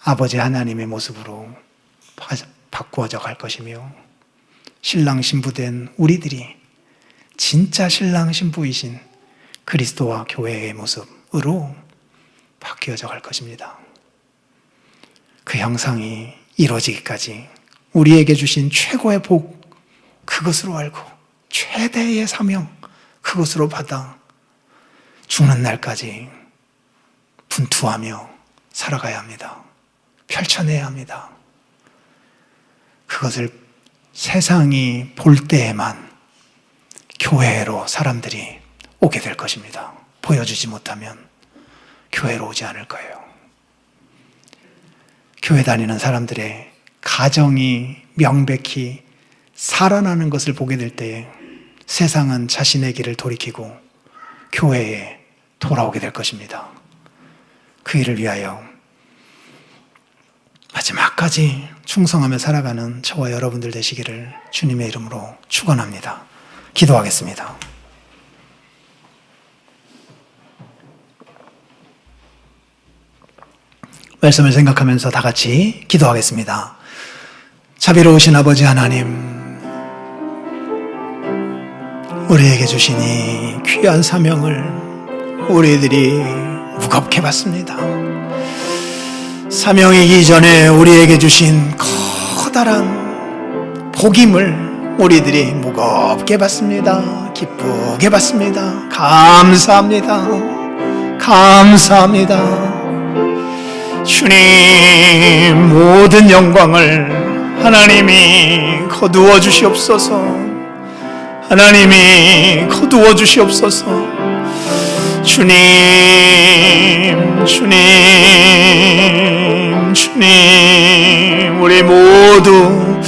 아버지 하나님의 모습으로 바꾸어져 갈 것이며 신랑 신부된 우리들이 진짜 신랑 신부이신 그리스도와 교회의 모습으로 바뀌어져 갈 것입니다. 그 형상이 이루어지기까지 우리에게 주신 최고의 복 그것으로 알고 최대의 사명 그것으로 받아 죽는 날까지 분투하며 살아가야 합니다. 펼쳐내야 합니다. 그것을 세상이 볼 때에만 교회로 사람들이 오게 될 것입니다. 보여주지 못하면 교회로 오지 않을 거예요. 교회 다니는 사람들의 가정이 명백히 살아나는 것을 보게 될 때에 세상은 자신의 길을 돌이키고 교회에 돌아오게 될 것입니다. 그 일을 위하여 마지막까지 충성하며 살아가는 저와 여러분들 되시기를 주님의 이름으로 축원합니다. 기도하겠습니다. 말씀을 생각하면서 다 같이 기도하겠습니다. 자비로우신 아버지 하나님, 우리에게 주신 이 귀한 사명을 우리들이 무겁게 받습니다. 사명이기 이전에 우리에게 주신 커다란 복임을 우리들이 무겁게 받습니다. 기쁘게 받습니다. 감사합니다. 감사합니다. 주님, 모든 영광을 하나님이 거두어 주시옵소서. 하나님이 거두어 주시옵소서. 주님, 우리 모두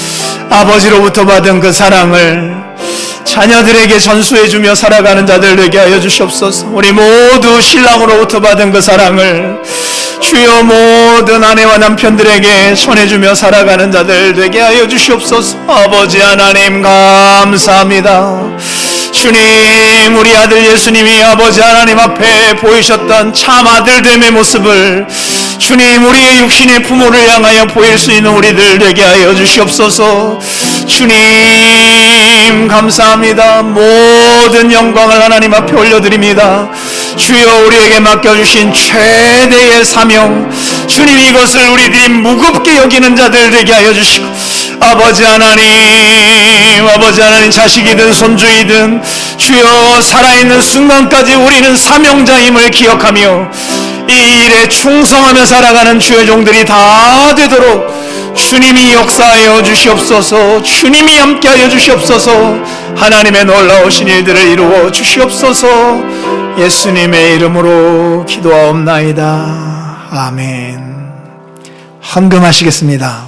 아버지로부터 받은 그 사랑을 자녀들에게 전수해주며 살아가는 자들 되게 하여 주시옵소서. 우리 모두 신랑으로부터 받은 그 사랑을 주여 모든 아내와 남편들에게 전해주며 살아가는 자들 되게 하여 주시옵소서. 아버지 하나님 감사합니다. 주님, 우리 아들 예수님이 아버지 하나님 앞에 보이셨던 참 아들됨의 모습을 주님, 우리의 육신의 부모를 향하여 보일 수 있는 우리들 되게 하여 주시옵소서. 주님 감사합니다. 모든 영광을 하나님 앞에 올려드립니다. 주여, 우리에게 맡겨주신 최대의 사명, 주님, 이것을 우리들이 무겁게 여기는 자들 되게 하여 주시고, 아버지 하나님 자식이든 손주이든 주여, 살아있는 순간까지 우리는 사명자임을 기억하며 이 일에 충성하며 살아가는 주의 종들이 다 되도록 주님이 역사하여 주시옵소서. 주님이 함께하여 주시옵소서. 하나님의 놀라우신 일들을 이루어 주시옵소서. 예수님의 이름으로 기도하옵나이다. 아멘. 헌금하시겠습니다.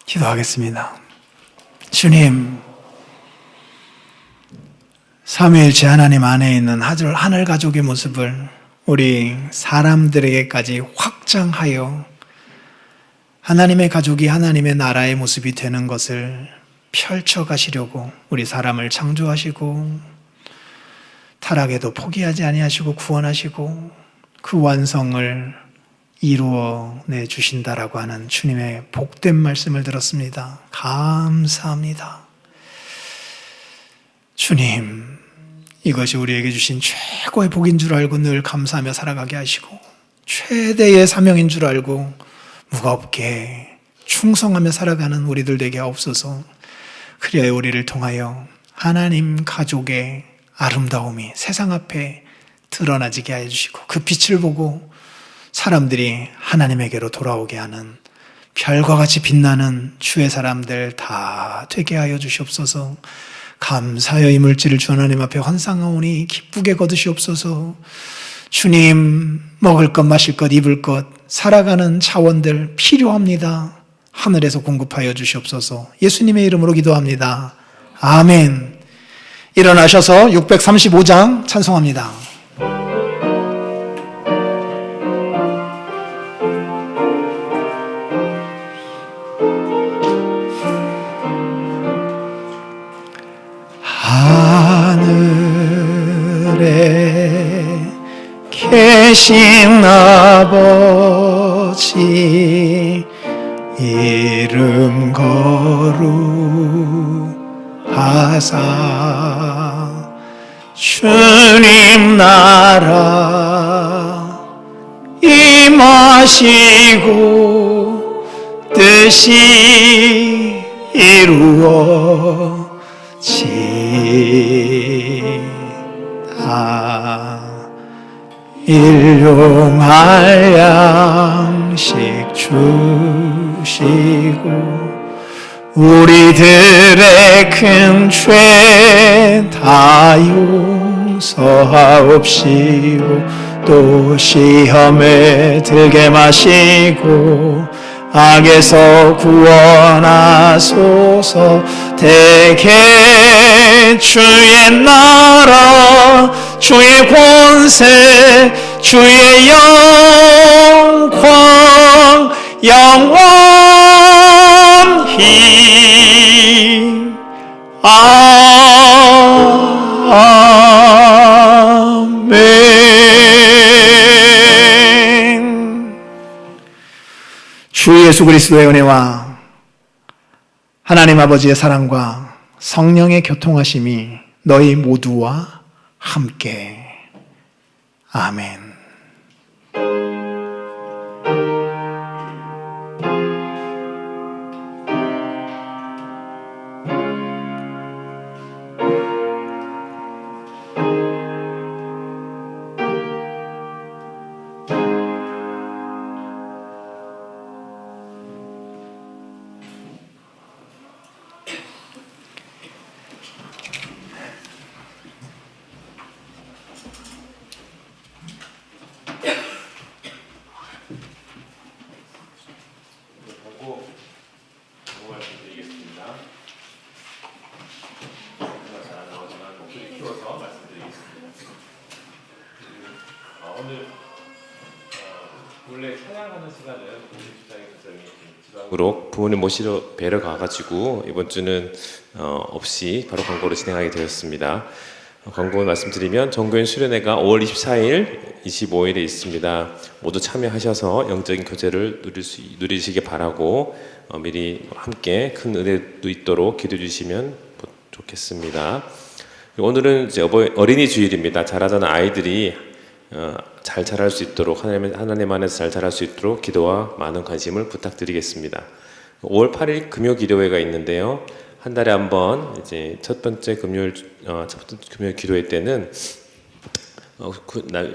기도하겠습니다. 주님, 삼위일체 하나님 안에 있는 하늘 가족의 모습을 우리 사람들에게까지 확장하여 하나님의 가족이 하나님의 나라의 모습이 되는 것을 펼쳐가시려고 우리 사람을 창조하시고 타락에도 포기하지 아니하시고 구원하시고 그 완성을 이루어내 주신다라고 하는 주님의 복된 말씀을 들었습니다. 감사합니다. 주님, 이것이 우리에게 주신 최고의 복인 줄 알고 늘 감사하며 살아가게 하시고 최대의 사명인 줄 알고 무겁게 충성하며 살아가는 우리들 되게 하옵소서. 그리하여 우리를 통하여 하나님 가족의 아름다움이 세상 앞에 드러나지게 하여 주시고 그 빛을 보고 사람들이 하나님에게로 돌아오게 하는 별과 같이 빛나는 주의 사람들 다 되게 하여 주시옵소서. 감사하여 이 물질을 주 하나님 앞에 환상하오니 기쁘게 거두시옵소서. 주님, 먹을 것, 마실 것, 입을 것, 살아가는 차원들 필요합니다. 하늘에서 공급하여 주시옵소서. 예수님의 이름으로 기도합니다. 아멘. 일어나셔서 635장 찬송합니다. 하늘에 계신 아버지 이름 거룩하사 주님 나라 임하시고 뜻이 이루어지다. 일용할 양식 주시고 우리들의 큰 죄 다 용서하옵시고 또 시험에 들게 마시고 악에서 구원하소서. 대개 주의 나라 주의 권세 주의 영광 영원히 아멘. 주 예수 그리스도의 은혜와 하나님 아버지의 사랑과 성령의 교통하심이 너희 모두와 함께. 아멘. 원래 찬양하는 시간은 지방으로 부모님 모시러 뵈러 가가지고 이번 주는 없이 바로 광고로 진행하게 되었습니다. 광고 말씀드리면 정교인 수련회가 5월 24일, 25일에 있습니다. 모두 참여하셔서 영적인 교제를 누리시기 바라고 미리 함께 큰 은혜도 있도록 기도해 주시면 좋겠습니다. 오늘은 이제 어린이 주일입니다. 자라던 아이들이 잘 자랄 수 있도록 하나님 안에서 잘 자랄 수 있도록 기도와 많은 관심을 부탁드리겠습니다. 5월 8일 금요 기도회가 있는데요. 한 달에 한 번 이제 첫 번째 금요일 기도회 때는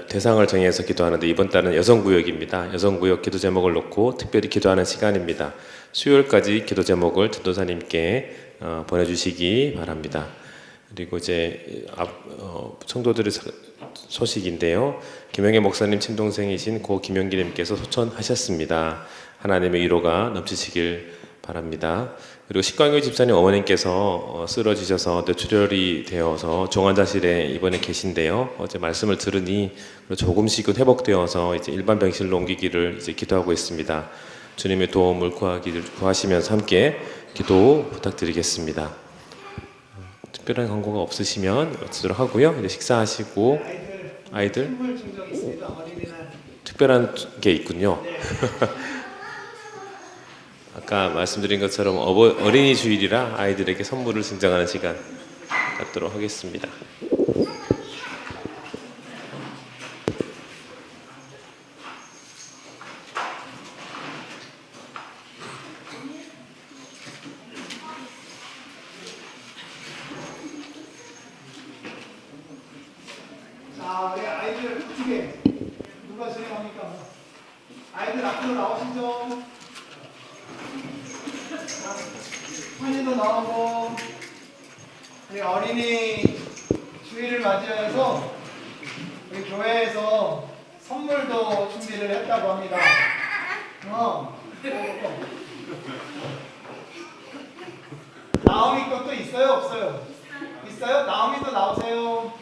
대상을 정해서 기도하는데 이번 달은 여성구역입니다. 여성구역 기도 제목을 놓고 특별히 기도하는 시간입니다. 수요일까지 기도 제목을 전도사님께 보내주시기 바랍니다. 그리고 이제 성도들의 소식인데요. 김영애 목사님 친동생이신 고 김영기님께서 소천하셨습니다. 하나님의 위로가 넘치시길 바랍니다. 그리고 식광유 집사님 어머님께서 쓰러지셔서 뇌출혈이 되어서 종환자실에 입원해 계신데요. 어제 말씀을 들으니 조금씩은 회복되어서 이제 일반 병실로 옮기기를 이제 기도하고 있습니다. 주님의 도움을 구하시면서 함께 기도 부탁드리겠습니다. 특별한 광고가 없으시면 마치도록 하고요. 이제 식사하시고 아이들 선물 증정 있습니다. 어린이날. 특별한 게 있군요. 아까 말씀드린 것처럼 어린이 주일이라 아이들에게 선물을 증정하는 시간 갖도록 하겠습니다. 자, 우리 아이들 어떻게 누가 진행합니까? 아이들 앞으로 나오시죠. 환희도 나오고 우리 어린이 주일을 맞이해서 우리 교회에서 선물도 준비를 했다고 합니다. 나오미 것도 있어요? 없어요? 있어요? 나오미도 나오세요.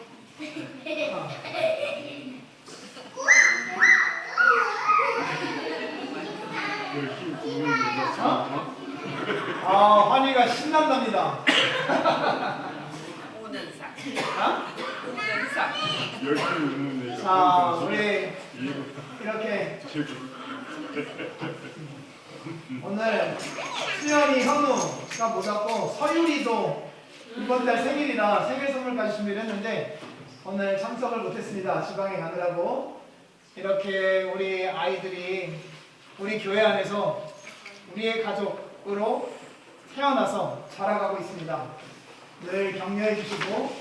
환희가 신난답니다. 자, 우리 이렇게 오늘 수연이, 현우가 모자고 서유리도 이번 달 생일이라 생일 선물까지 준비를 했는데 오늘 참석을 못했습니다. 지방에 가느라고. 이렇게 우리 아이들이 우리 교회 안에서 우리의 가족으로 태어나서 자라가고 있습니다. 늘 격려해 주시고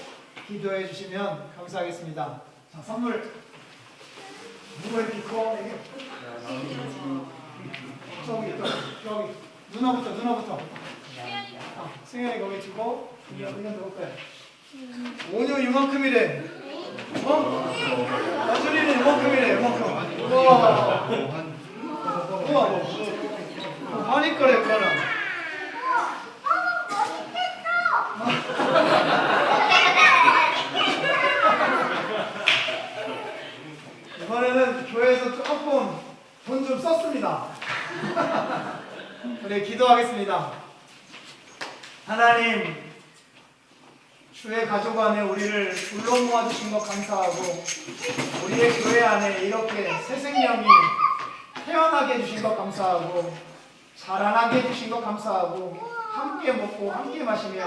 기도해 주시면 감사하겠습니다. 자, 선물 누구 이렇게 커? 저기 누나부터 승현이 거기 주고 이건 누구 거야? 오뉴 이만큼이래. 나준이는 이만큼이래. 이만큼. 우와. 환희 거래 그거는. 이번에는 교회에서 조금 돈 좀 썼습니다. 우리 기도하겠습니다. 하나님, 주의 가족 안에 우리를 불러 모아주신 것 감사하고 우리의 교회 안에 이렇게 새 생명이 태어나게 해주신 것 감사하고 자라나게 해주신 것 감사하고 함께 먹고 함께 마시며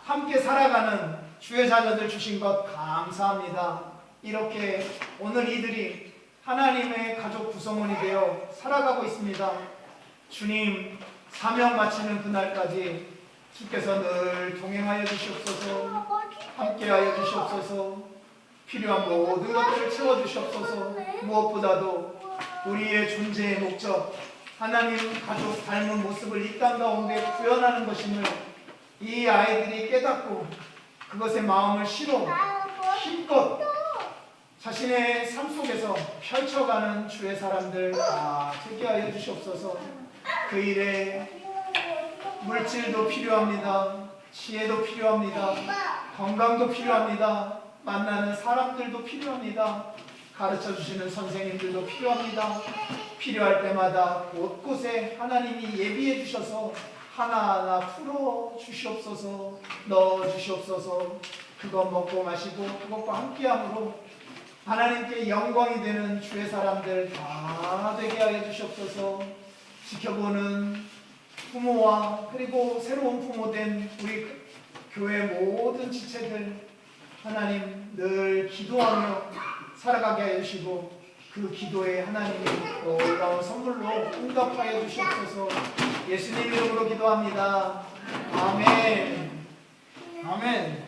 함께 살아가는 주의 자녀들 주신 것 감사합니다. 이렇게 오늘 이들이 하나님의 가족 구성원이 되어 살아가고 있습니다. 주님, 사명 마치는 그날까지 주께서 늘 동행하여 주시옵소서, 함께하여 주시옵소서, 필요한 모든 것들을 채워주시옵소서. 무엇보다도 우리의 존재의 목적, 하나님 가족 닮은 모습을 이 땅 가운데 구현하는 것임을 이 아이들이 깨닫고 그것에 마음을 실어 힘껏 자신의 삶 속에서 펼쳐가는 주의 사람들 되게 하여 주시옵소서. 그 일에 물질도 필요합니다. 지혜도 필요합니다. 건강도 필요합니다. 만나는 사람들도 필요합니다. 가르쳐 주시는 선생님들도 필요합니다. 필요할 때마다 곳곳에 하나님이 예비해 주셔서 하나하나 풀어 주시옵소서, 넣어 주시옵소서. 그것 먹고 마시고 그것과 함께함으로 하나님께 영광이 되는 주의 사람들 다 되게 하여 주시옵소서. 지켜보는 부모와 그리고 새로운 부모된 우리 교회 모든 지체들 하나님 늘 기도하며 살아가게 하여 주시고 그 기도에 하나님이 놀라운 선물로 응답하여 주시옵소서. 예수님 이름으로 기도합니다. 아멘. 아멘.